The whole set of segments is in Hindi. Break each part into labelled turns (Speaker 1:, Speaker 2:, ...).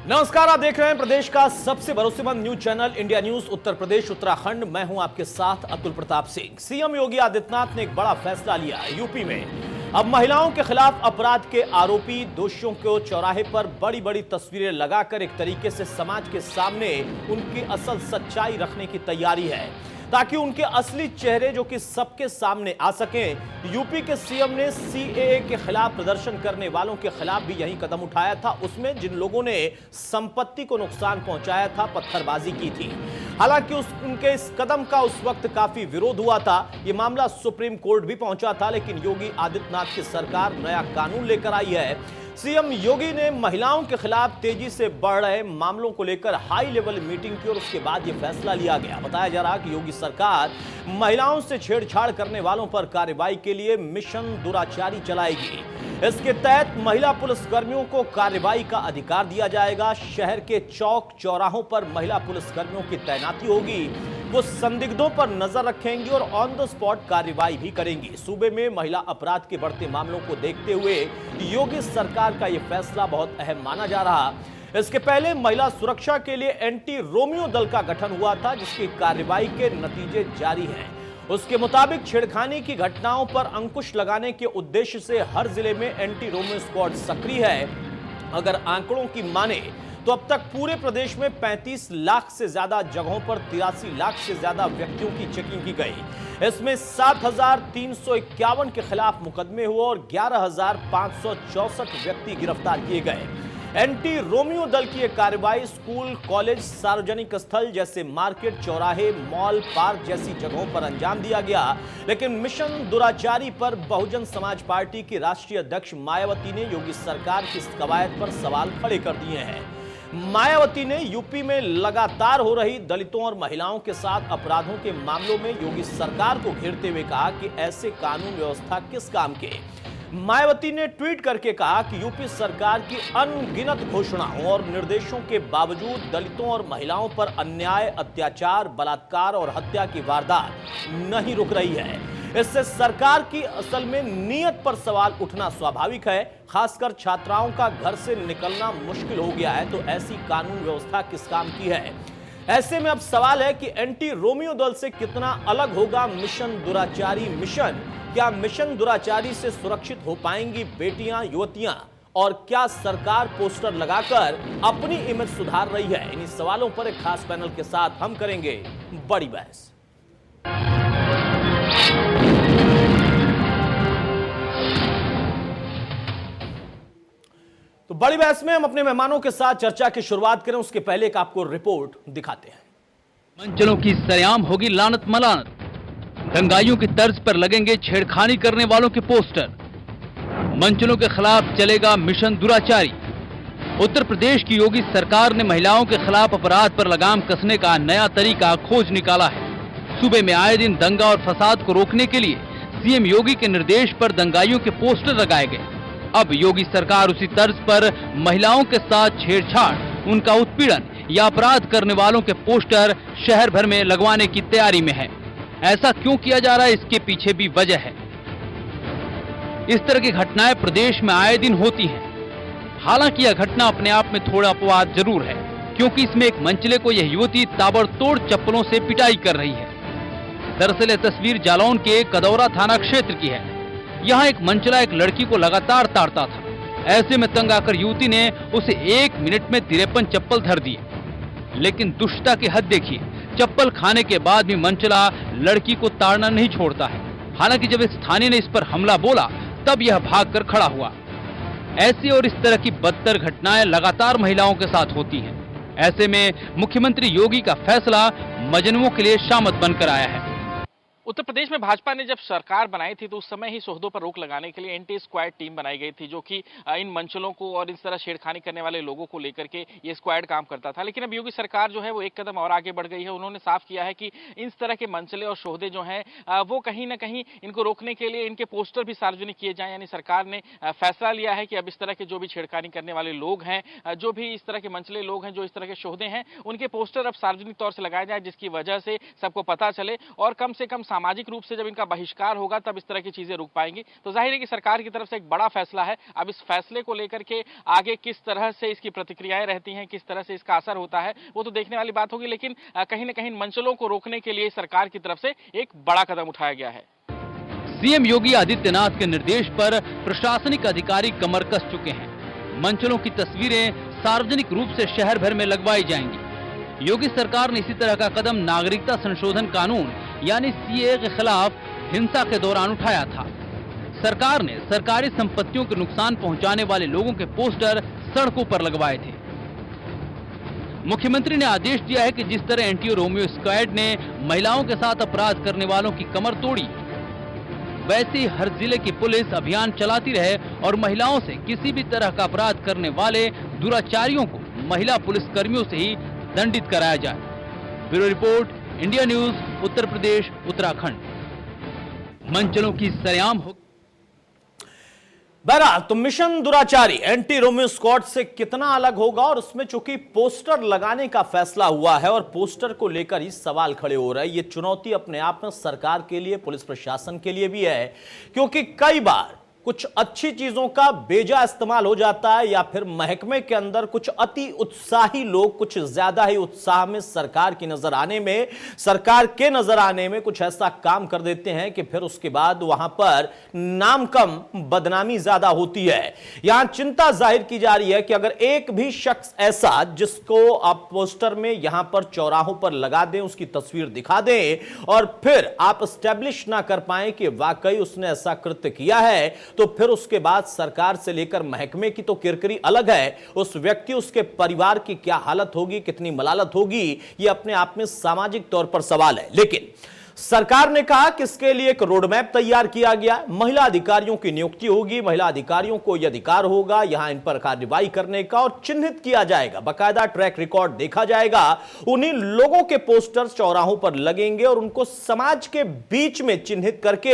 Speaker 1: नमस्कार, आप देख रहे हैं प्रदेश का सबसे भरोसेमंद news channel India news Uttar Pradesh Uttarakhand. मैं हूं आपके साथ अतुल प्रताप सिंह। सीएम योगी आदित्यनाथ ने एक बड़ा फैसला लिया। यूपी में अब महिलाओं के खिलाफ अपराध के आरोपी दोषियों को चौराहे पर बड़ी बड़ी तस्वीरें लगाकर एक तरीके से समाज के सामने उनकी असल सच्चाई रखने की तैयारी है, ताकि उनके असली चेहरे जो कि सबके सामने आ सकें। यूपी के सीएम ने सीएए के खिलाफ प्रदर्शन करने वालों के खिलाफ भी यही कदम उठाया था। उसमें जिन लोगों ने संपत्ति को नुकसान पहुंचाया था, पत्थरबाजी की थी, हालांकि उनके इस कदम का उस वक्त काफी विरोध हुआ था। यह मामला सुप्रीम कोर्ट भी पहुंचा था, लेकिन योगी आदित्यनाथ की सरकार नया कानून लेकर आई है। सीएम योगी ने महिलाओं के खिलाफ तेजी से बढ़ रहे मामलों को लेकर हाई लेवल मीटिंग की और उसके बाद यह फैसला लिया गया। बताया जा रहा कि योगी सरकार महिलाओं से छेड़छाड़ करने वालों पर कार्रवाई के लिए मिशन दुराचारी चलाएगी। इसके तहत महिला पुलिसकर्मियों को कार्रवाई का अधिकार दिया जाएगा। शहर के चौक चौराहों पर महिला पुलिसकर्मियों की तैनाती होगी। वो संदिग्धों पर नजर रखेंगी और ऑन द स्पॉट कार्रवाई भी करेंगी। सूबे में महिला अपराध के बढ़ते मामलों को देखते हुए योगी सरकार का यह फैसला बहुत अहम माना जा रहा। इसके पहले महिला सुरक्षा के लिए एंटी रोमियो दल का गठन हुआ था, जिसकी कार्रवाई के नतीजे जारी हैं। उसके मुताबिक छेड़खानी की घटनाओं पर अंकुश लगाने के उद्देश्य से हर जिले में एंटी रोमियो स्क्वाड सक्रिय है। अगर आंकड़ों की माने तो अब तक पूरे प्रदेश में 35 लाख से ज्यादा जगहों पर 83 लाख से ज्यादा व्यक्तियों की चेकिंग की गई। इसमें 7,351 के खिलाफ मुकदमे हुए और 11,564 व्यक्ति गिरफ्तार किए गए। एंटी रोमियो दल की यह कार्रवाई स्कूल, कॉलेज, सार्वजनिक स्थल जैसे मार्केट, चौराहे, मॉल, पार्क जैसी जगहों पर अंजाम दिया गया। लेकिन मिशन दुराचारी पर बहुजन समाज पार्टी की राष्ट्रीय अध्यक्ष मायावती ने योगी सरकार की इस कवायद पर सवाल खड़े कर दिए हैं। मायावती ने यूपी में लगातार हो रही दलितों और महिलाओं के साथ अपराधों के मामलों में योगी सरकार को घेरते हुए कहा कि ऐसे कानून व्यवस्था किस काम के। मायावती ने ट्वीट करके कहा कि यूपी सरकार की अनगिनत घोषणाओं और निर्देशों के बावजूद दलितों और महिलाओं पर अन्याय, अत्याचार, बलात्कार और हत्या की वारदात नहीं रुक रही है। इससे सरकार की असल में नीयत पर सवाल उठना स्वाभाविक है। खासकर छात्राओं का घर से निकलना मुश्किल हो गया है, तो ऐसी कानून व्यवस्था किस काम की है। ऐसे में अब सवाल है कि एंटी रोमियो दल से कितना अलग होगा मिशन दुराचारी मिशन। क्या मिशन दुराचारी से सुरक्षित हो पाएंगी बेटियां, युवतियां, और क्या सरकार पोस्टर लगाकर अपनी इमेज सुधार रही है? इन्हीं सवालों पर एक खास पैनल के साथ हम करेंगे बड़ी बहस। तो बड़ी बहस में हम अपने मेहमानों के साथ चर्चा की शुरुआत करें, उसके पहले एक आपको रिपोर्ट दिखाते हैं।
Speaker 2: मंचलों की सरेआम होगी लानत मलानत, दंगाइयों की तर्ज पर लगेंगे छेड़खानी करने वालों के पोस्टर, मंचलों के खिलाफ चलेगा मिशन दुराचारी। उत्तर प्रदेश की योगी सरकार ने महिलाओं के खिलाफ अपराध पर लगाम कसने का नया तरीका खोज निकाला है। सूबे में आए दिन दंगा और फसाद को रोकने के लिए सीएम योगी के निर्देश पर दंगाइयों के पोस्टर लगाए गए। अब योगी सरकार उसी तर्ज पर महिलाओं के साथ छेड़छाड़, उनका उत्पीड़न या अपराध करने वालों के पोस्टर शहर भर में लगवाने की तैयारी में है। ऐसा क्यों किया जा रहा है, इसके पीछे भी वजह है। इस तरह की घटनाएं प्रदेश में आए दिन होती हैं। हालांकि यह घटना अपने आप में थोड़ा अपवाद जरूर है, क्योंकि इसमें एक मंचले को यह युवती ताबड़तोड़ चप्पलों से पिटाई कर रही है। दरअसल यह तस्वीर जालौन के कदौरा थाना क्षेत्र की है। यहाँ एक मंचला एक लड़की को लगातार ताड़ता था। ऐसे में तंग आकर युवती ने उसे 1 मिनट में 53 चप्पल धर दिए। लेकिन दुष्टता की हद देखिए, चप्पल खाने के बाद भी मंचला लड़की को ताड़ना नहीं छोड़ता है। हालांकि जब स्थानीय ने इस पर हमला बोला, तब यह भागकर खड़ा हुआ। ऐसी और इस तरह की बदतर घटनाएं लगातार महिलाओं के साथ होती हैं। ऐसे में मुख्यमंत्री योगी का फैसला मजनुओं के लिए शामत बनकर आया है।
Speaker 3: उत्तर प्रदेश में भाजपा ने जब सरकार बनाई थी तो उस समय ही सोहदों पर रोक लगाने के लिए एंटी स्क्वाड टीम बनाई गई थी, जो कि इन मंचलों को और इस तरह छेड़खानी करने वाले लोगों को लेकर के ये स्क्वाड काम करता था। लेकिन अब योगी सरकार जो है वो एक कदम और आगे बढ़ गई है। उन्होंने साफ किया है कि इस तरह के मंचले और सोहदे जो हैं वो कहीं ना कहीं इनको रोकने के लिए इनके पोस्टर भी सार्वजनिक किए जाएं। यानी सरकार ने फैसला लिया है कि अब इस तरह के जो भी छेड़खानी करने वाले लोग हैं, जो भी इस तरह के मंचले लोग हैं, जो इस तरह के सोहदे हैं, उनके पोस्टर अब सार्वजनिक तौर से लगाए जाए, जिसकी वजह से सबको पता चले और कम से कम सामाजिक रूप से जब इनका बहिष्कार होगा तब इस तरह की चीजें रुक पाएंगी। तो जाहिर है कि सरकार की तरफ से एक बड़ा फैसला है। अब इस फैसले को लेकर के आगे किस तरह से इसकी प्रतिक्रियाएं रहती हैं, किस तरह से इसका असर होता है, वो तो देखने वाली बात होगी। लेकिन कहीं ना कहीं मंचलों को रोकने के लिए सरकार की तरफ से एक बड़ा कदम उठाया गया है।
Speaker 2: सीएम योगी आदित्यनाथ के निर्देश पर प्रशासनिक अधिकारी कमर कस चुके हैं। मंचलों की तस्वीरें सार्वजनिक रूप से शहर भर में लगवाई जाएंगी। योगी सरकार ने इसी तरह का कदम नागरिकता संशोधन कानून यानी सीएए के खिलाफ हिंसा के दौरान उठाया था। सरकार ने सरकारी संपत्तियों को नुकसान पहुंचाने वाले लोगों के पोस्टर सड़कों पर लगवाए थे। मुख्यमंत्री ने आदेश दिया है कि जिस तरह एंटी रोमियो स्क्वाड ने महिलाओं के साथ अपराध करने वालों की कमर तोड़ी, वैसे ही हर जिले की पुलिस अभियान चलाती रहे और महिलाओं से किसी भी तरह का अपराध करने वाले दुराचारियों को महिला पुलिसकर्मियों से ही दंडित कराया जाए। Bureau report, India news, Uttar Pradesh, Uttarakhand. मंचलों की सरेआम हो।
Speaker 1: बहरहाल तो मिशन दुराचारी एंटी रोमियो स्क्वाड से कितना अलग होगा, और उसमें चूंकि पोस्टर लगाने का फैसला हुआ है और पोस्टर को लेकर ही सवाल खड़े हो रहे हैं। ये चुनौती अपने आप में सरकार के लिए, पुलिस प्रशासन के लिए भी है, क्योंकि कई बार कुछ अच्छी चीजों का बेजा इस्तेमाल हो जाता है, या फिर महकमे के अंदर कुछ अति उत्साही लोग कुछ ज्यादा ही उत्साह में सरकार की नजर आने में, सरकार के नजर आने में कुछ ऐसा काम कर देते हैं कि फिर उसके बाद वहां पर नाम कम बदनामी ज्यादा होती है। यहां चिंता जाहिर की जा रही है कि अगर एक भी शख्स ऐसा जिसको आप पोस्टर में यहां पर चौराहों पर लगा दें, उसकी तस्वीर दिखा दें और फिर आप स्टैब्लिश ना कर पाए कि वाकई उसने ऐसा कृत्य किया है, तो फिर उसके बाद सरकार से लेकर महकमे की तो किरकिरी अलग है, उस व्यक्ति, उसके परिवार की क्या हालत होगी, कितनी मलालत होगी, यह अपने आप में सामाजिक तौर पर सवाल है। लेकिन सरकार ने कहा कि इसके लिए एक रोडमैप तैयार किया गया। महिला अधिकारियों की नियुक्ति होगी, महिला अधिकारियों को यह अधिकार होगा यहां इन पर कार्रवाई करने का, और चिन्हित किया जाएगा, बाकायदा ट्रैक रिकॉर्ड देखा जाएगा। उन्हीं लोगों के पोस्टर चौराहों पर लगेंगे और उनको समाज के बीच में चिन्हित करके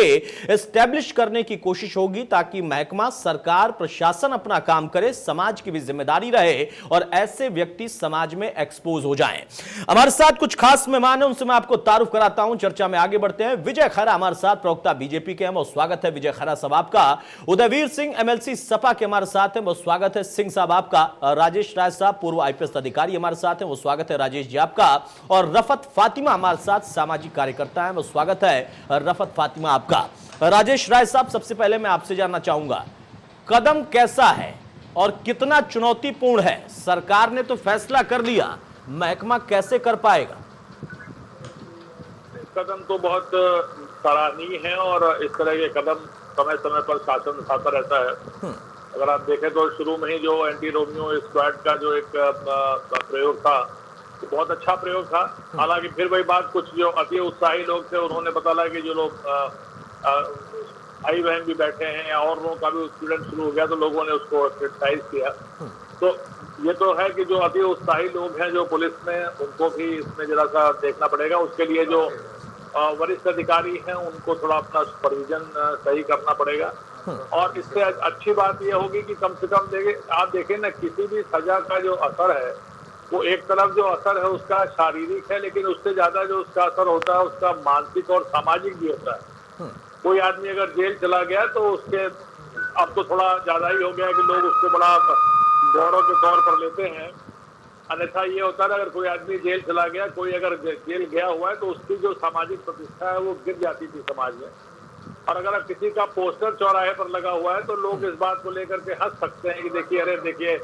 Speaker 1: एस्टैब्लिश करने की कोशिश होगी, ताकि महकमा, सरकार, प्रशासन अपना काम करे, समाज की भी जिम्मेदारी रहे और ऐसे व्यक्ति समाज में एक्सपोज हो जाएं। हमारे साथ कुछ खास मेहमान हैं, उनसे मैं आपको तारुफ कराता हूं। चर्चा में आगे बढ़ते हैं। विजय खरा हमारे साथ, प्रवक्ता बीजेपी के हैं, बहुत स्वागत है विजय खरा साहब आपका। उदयवीर सिंह एमएलसी सपा के हमारे साथ हैं, बहुत स्वागत है सिंह साहब आपका। राजेश राय साहब पूर्व आईपीएस अधिकारी हमारे साथ हैं, वो स्वागत है राजेश जी आपका। और रफत फातिमा हमारे साथ, सामाजिक कार्यकर्ता हैं, वो स्वागत है रफत फातिमा आपका। राजेश राय साहब, सबसे पहले मैं आपसे जानना चाहूंगा, कदम कैसा है और कितना चुनौतीपूर्ण है? सरकार ने तो फैसला कर लिया, महकमा कैसे कर पाएगा?
Speaker 4: कदम तो बहुत सराहनीय है और इस तरह के कदम समय समय पर शासन उठाता रहता है। अगर आप देखें तो शुरू में ही जो एंटी रोमियो स्क्वाड का जो एक प्रयोग था, तो बहुत अच्छा प्रयोग था। हालांकि फिर वही बात, कुछ जो अति उत्साही लोग थे उन्होंने पता लगा कि जो लोग भाई बहन भी बैठे हैं या और लोगों का भी उत्पीड़न शुरू हो गया, तो लोगों ने उसको क्रिटिसाइज किया। तो ये तो है कि जो अति उत्साही लोग हैं जो पुलिस में, उनको भी इसमें जरा सा देखना पड़ेगा। उसके लिए जो वरिष्ठ अधिकारी हैं उनको थोड़ा अपना सुपरविजन सही करना पड़ेगा। और इससे अच्छी बात यह होगी कि कम से कम आप देखें ना, किसी भी सजा का जो असर है वो एक तरफ जो असर है उसका शारीरिक है, लेकिन उससे ज्यादा जो उसका असर होता है उसका मानसिक और सामाजिक भी होता है। कोई आदमी अगर जेल चला गया तो उसके, अब तो थोड़ा ज्यादा ही हो गया कि लोग उसको बड़ा गौरव के तौर पर लेते हैं, अन्यथा ये होता है अगर कोई आदमी जेल चला गया, कोई अगर जेल गया हुआ है तो उसकी जो सामाजिक प्रतिष्ठा है वो गिर जाती थी समाज में। और अगर किसी का पोस्टर चौराहे पर लगा हुआ है तो लोग इस बात को लेकर के हंस सकते हैं कि देखिए, अरे देखिए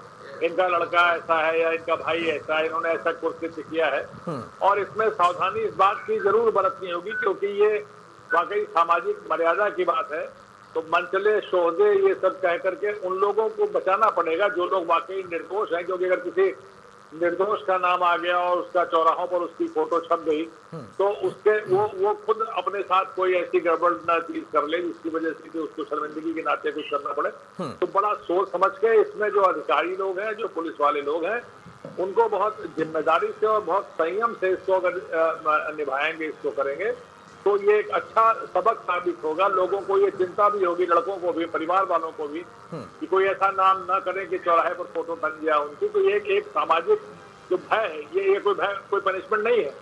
Speaker 4: इनका लड़का ऐसा है या इनका भाई ऐसा है, इन्होंने ऐसा कृत्य किया है। और इसमें सावधानी इस बात की जरूर बरतनी होगी, क्योंकि ये वाकई सामाजिक मर्यादा की बात है। तो मंचले, शोहदे, ये सब कह करके उन लोगों को बचाना पड़ेगा जो लोग वाकई निर्दोष हैं, क्योंकि अगर किसी निर्दोष का नाम आ गया और उसका चौराहों पर उसकी फोटो छप गई तो उसके वो खुद अपने साथ कोई ऐसी गड़बड़ ना चीज कर ले जिसकी वजह से कि उसको शर्मिंदगी के नाते कुछ करना पड़े। तो बड़ा सोच समझ के इसमें जो अधिकारी लोग हैं, जो पुलिस वाले लोग हैं, उनको बहुत जिम्मेदारी से और बहुत संयम से इसको अगर निभाएंगे, इसको करेंगे, तो ये एक अच्छा सबक साबित होगा। लोगों को ये चिंता भी होगी, लड़कों को भी, परिवार वालों को भी, कि कोई ऐसा नाम ना करे कि चौराहे पर फोटो बन गया उनकी। तो ये एक सामाजिक जो भय है, ये कोई भय, कोई पनिशमेंट नहीं है,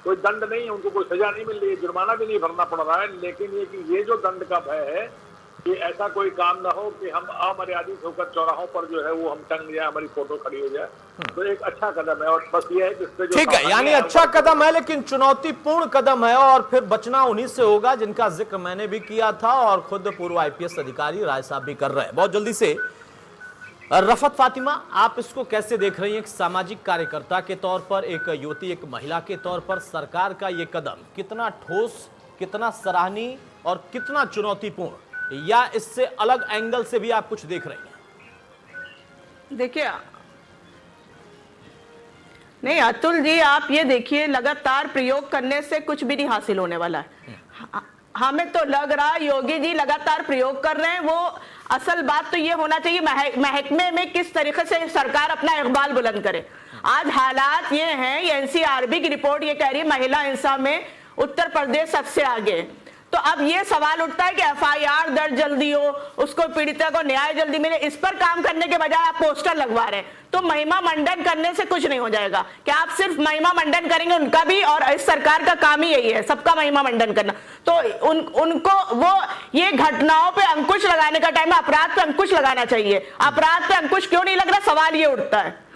Speaker 4: कोई दंड नहीं है, उनको कोई सजा नहीं मिल रही है, जुर्माना भी नहीं भरना पड़ रहा है, लेकिन ये जो दंड का भय है कि ऐसा कोई काम ना हो कि हम अमर्यादित होकर चौराहों पर जो है वो हम टंग जाए, हमारी फोटो खड़ी हो जाए, तो एक अच्छा कदम है। और बस ये है कि इससे जो
Speaker 1: ठीक है, यानी अच्छा कदम है लेकिन चुनौतीपूर्ण कदम है, और फिर बचना उन्हीं से होगा जिनका जिक्र मैंने भी किया था और खुद पूर्व आईपीएस अधिकारी राय साहब भी कर रहे हैं। बहुत जल्दी से रफत फातिमा, आप इसको कैसे देख रही हैं? एक सामाजिक कार्यकर्ता के तौर पर, एक युवती, एक महिला के तौर पर देखिए का ये कदम कितना ठोस, कितना सराहनीय और कितना चुनौतीपूर्ण, या इससे अलग एंगल से भी आप कुछ देख रही हैं?
Speaker 5: देखिए, नहीं अतुल जी, आप ये देखिए, लगातार प्रयोग करने से कुछ भी नहीं हासिल होने वाला है। हमें तो लग रहा है योगी जी लगातार प्रयोग कर रहे हैं। वो असल बात तो ये होना चाहिए महकमे में किस तरीके से सरकार अपना इकबाल बुलंद करे। आज हालात ये हैं, ये एनसीआरबी की रिपोर्ट ये कह रही है महिला हिंसा में उत्तर प्रदेश सबसे आगे। तो अब ये सवाल उठता है कि एफआईआर दर्ज जल्दी हो, उसको पीड़िता को न्याय जल्दी मिले, इस पर काम करने के बजाय आप पोस्टर लगवा रहे हैं। तो महिमा मंडन करने से कुछ नहीं हो जाएगा। क्या आप सिर्फ महिमा मंडन करेंगे उनका भी? और इस सरकार का काम ही यही है, सबका महिमा मंडन करना। तो उनको वो ये घटनाओं पे अंकुश लगाने का टाइम है, अपराध पे अंकुश लगाना चाहिए। अपराध पे अंकुश क्यों नहीं लग रहा, सवाल ये उठता है।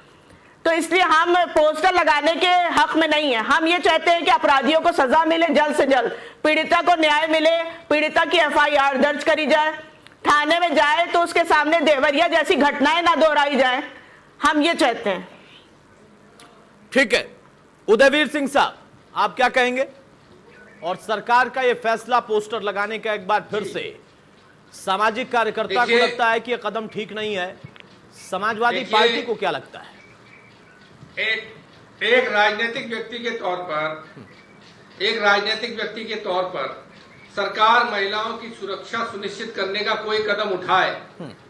Speaker 5: तो इसलिए हम पोस्टर लगाने के हक में नहीं है। हम ये चाहते हैं कि अपराधियों को सजा मिले जल्द से जल्द, पीड़िता को न्याय मिले, पीड़िता की एफआईआर दर्ज करी जाए, थाने में जाए तो उसके सामने देवरिया जैसी घटनाएं ना दोहराई जाए। हम ये चाहते हैं।
Speaker 1: ठीक है, उदयवीर सिंह साहब, आप क्या कहेंगे? और सरकार का यह फैसला पोस्टर लगाने का एक बार फिर से सामाजिक कार्यकर्ता को लगता है कि यह कदम ठीक नहीं है, समाजवादी पार्टी को क्या लगता है?
Speaker 6: एक राजनीतिक व्यक्ति के तौर पर सरकार महिलाओं की सुरक्षा सुनिश्चित करने का कोई कदम उठाए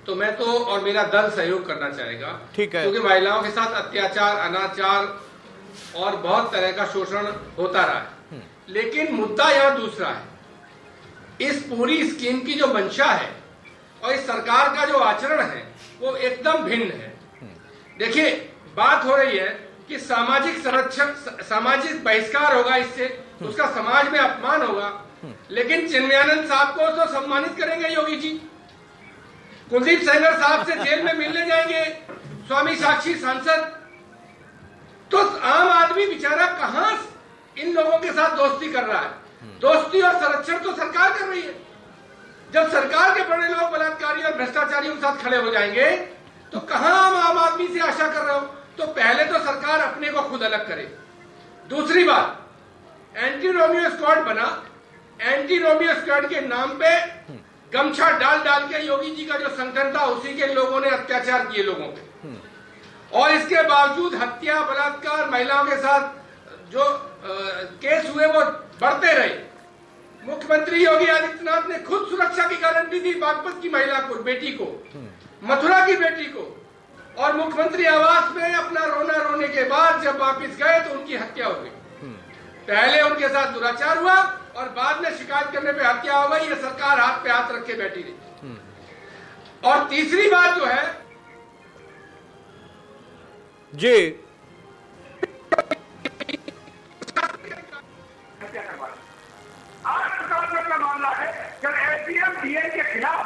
Speaker 6: तो मैं तो और मेरा दल सहयोग करना चाहेगा।
Speaker 1: ठीक है,
Speaker 6: क्योंकि महिलाओं के साथ अत्याचार, अनाचार और बहुत तरह का शोषण होता रहा है। लेकिन मुद्दा यह दूसरा है, इस पूरी स्कीम की जो मंशा है और इस सरकार का जो आचरण है वो एकदम भिन्न है। देखिए, बात हो रही है कि सामाजिक संरक्षण, सामाजिक बहिष्कार होगा, इससे उसका समाज में अपमान होगा, लेकिन चिन्मयानंद साहब को तो सम्मानित करेंगे योगी जी, कुलदीप सेंगर साहब से जेल में मिलने जाएंगे स्वामी साक्षी सांसद। तो आम आदमी बेचारा कहां इन लोगों के साथ दोस्ती कर रहा है? दोस्ती और संरक्षण तो सरकार कर रही है। जब सरकार के बड़े लोग बलात्कारी और भ्रष्टाचारियों के साथ खड़े हो जाएंगे तो कहां आम आदमी से आशा कर रहे हो? तो पहले तो सरकार अपने को खुद अलग करे। दूसरी बात, एंटी रोमियो स्क्वाड बना, एंटी रोमियो स्क्वाड के नाम पे गमछा डाल डाल के योगी जी का जो संगठन था उसी के लोगों ने अत्याचार किए लोगों पे, और इसके बावजूद हत्या, बलात्कार, महिलाओं के साथ जो केस हुए वो बढ़ते रहे। मुख्यमंत्री योगी आदित्यनाथ ने खुद सुरक्षा की गारंटी दी बागपत की महिला को, बेटी को, मथुरा की बेटी को, और मुख्यमंत्री आवास में अपना रोना रोने के बाद जब वापस गए तो उनकी हत्या हो गई। पहले उनके साथ दुराचार हुआ और बाद में शिकायत करने पे हत्या हो गई। ये सरकार हाथ पे हाथ रख के बैठी रही। और तीसरी बात जो है
Speaker 1: जी,
Speaker 7: मामला है जब एसडीएम डीएम के खिलाफ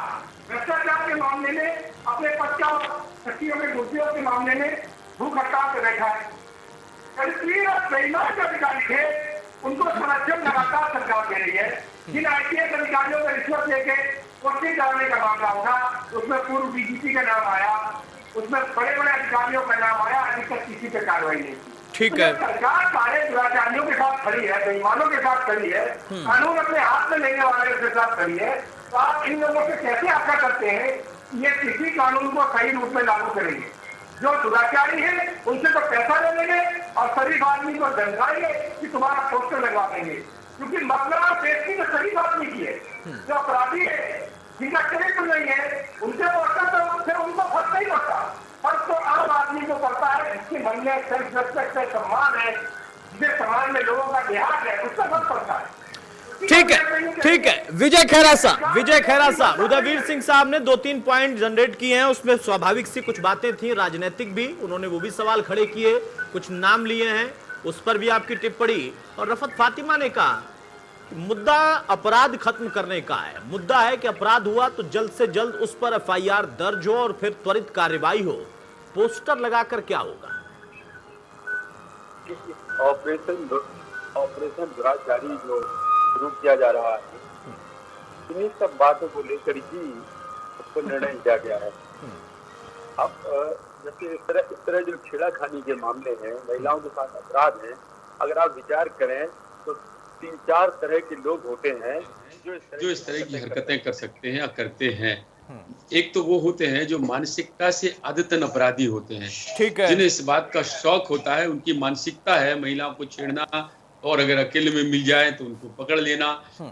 Speaker 7: भ्रष्टाचार के मामले में, अपने 50 सचिवों के मुद्दों के मामले में भूख हड़ताल पे बैठा है। बेईमान जो अधिकारी थे उनको संरक्षण लगातार सरकार दे रही है। जिन आईपीएस अधिकारियों को रिश्वत लेके कुर्सी कराने का मामला होगा उसमें पूर्व डीजीपी का नाम आया, उसमें बड़े बड़े अधिकारियों का नाम आया, अभी तक किसी पे कार्रवाई नहीं की।
Speaker 1: ठीक है,
Speaker 7: सरकार सारे दुराचारियों के साथ खड़ी है, बेईमानों के साथ खड़ी है, कानून अपने हाथ में लेने वाले के साथ खड़ी है। तो आप इन लोगों से कैसे आशा करते हैं ये किसी कानून को सही रूप में लागू करेंगे? जो दुराचारी है उनसे तो पैसा ले लेंगे और शरीफ आदमी को धमकाएंगे कि तुम्हारा पोस्टर लगवा देंगे, क्योंकि मतलब सेफ्टी तो शरीफ आदमी की है। जो अपराधी है, जिनका चरित्र नहीं है, उनसे पड़ता तो फिर उनको फर्क नहीं पड़ता। फर्क तो आम आदमी को पड़ता है जिसके मन में सेल्फ रिस्पेक्ट है, सम्मान है, जिसके समाज में लोगों का लिहाज है, उसका फर्क पड़ता है।
Speaker 1: ठीक है, ठीक है। विजय खैरा साहब, उदयवीर सिंह साहब ने 2-3 पॉइंट जनरेट किए हैं, उसमें स्वाभाविक सी कुछ बातें थी, राजनीतिक भी, उन्होंने वो भी सवाल खड़े किए, कुछ नाम लिए हैं, उस पर भी आपकी टिप्पणी। और रफत फातिमा ने कहा मुद्दा अपराध खत्म करने का है, मुद्दा है कि अपराध हुआ तो जल्द से जल्द उस पर एफआईआर दर्ज हो और फिर त्वरित कार्रवाई हो। पोस्टर लगाकर क्या होगा?
Speaker 8: ऑपरेशन दुराचारी जो शुरू किया जा रहा है, इन्हीं सब बातों को लेकर ही उसको निर्णय लिया गया है। अब जैसे इस तरह जो छेड़ाखानी के मामले हैं, महिलाओं के साथ अपराध हैं, अगर आप विचार करें तो 3-4 तरह के लोग होते हैं
Speaker 9: जो इस तरह की हरकतें कर सकते हैं या करते हैं। एक तो वो होते हैं जो मानसिकता से आदतन अपराधी होते हैं,
Speaker 1: ठीक है,
Speaker 9: जिन्हें इस बात का शौक होता है, उनकी मानसिकता है महिलाओं को छेड़ना और अगर अकेले में मिल जाए तो उनको पकड़ लेना।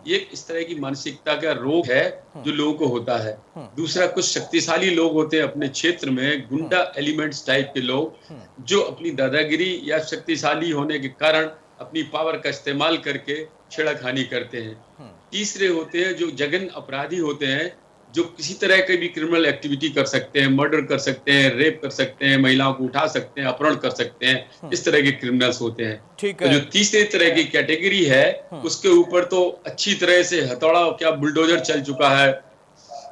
Speaker 9: ये इस तरह की मानसिकता का रोग है जो लोगों को होता है। दूसरा, कुछ शक्तिशाली लोग होते हैं अपने क्षेत्र में, गुंडा एलिमेंट्स टाइप के लोग जो अपनी दादागिरी या शक्तिशाली होने के कारण अपनी पावर का इस्तेमाल करके छेड़खानी करते हैं। तीसरे होते हैं जो जघन्य अपराधी होते हैं, जो किसी तरह की भी क्रिमिनल एक्टिविटी कर सकते हैं, मर्डर कर सकते हैं, रेप कर सकते हैं, महिलाओं को उठा सकते हैं, अपहरण कर सकते हैं, इस तरह के क्रिमिनल्स होते हैं।
Speaker 1: ठीक
Speaker 9: है। तो जो तीसरी तरह की कैटेगरी है उसके ऊपर तो अच्छी तरह से हथौड़ा क्या बुलडोजर चल चुका है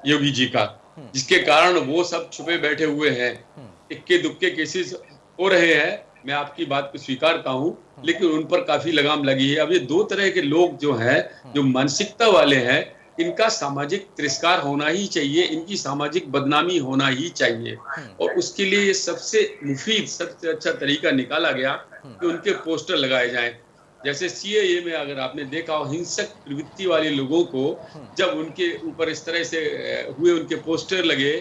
Speaker 9: योगी जी का, जिसके कारण वो सब छुपे बैठे हुए हैं। इक्के दुक्के केसेस हो रहे हैं, मैं आपकी बात को स्वीकारता हूँ, लेकिन उन पर काफी लगाम लगी है। अब ये दो तरह के लोग जो हैं, जो मानसिकता वाले हैं, इनका सामाजिक तिरस्कार होना ही चाहिए, इनकी सामाजिक बदनामी होना ही चाहिए। और उसके लिए सबसे मुफीद, सबसे अच्छा तरीका निकाला गया कि उनके पोस्टर लगाए जाएं। जैसे सीएए में अगर आपने देखा हो, हिंसक प्रवृत्ति वाले लोगों को जब उनके ऊपर इस तरह से हुए, उनके पोस्टर लगे,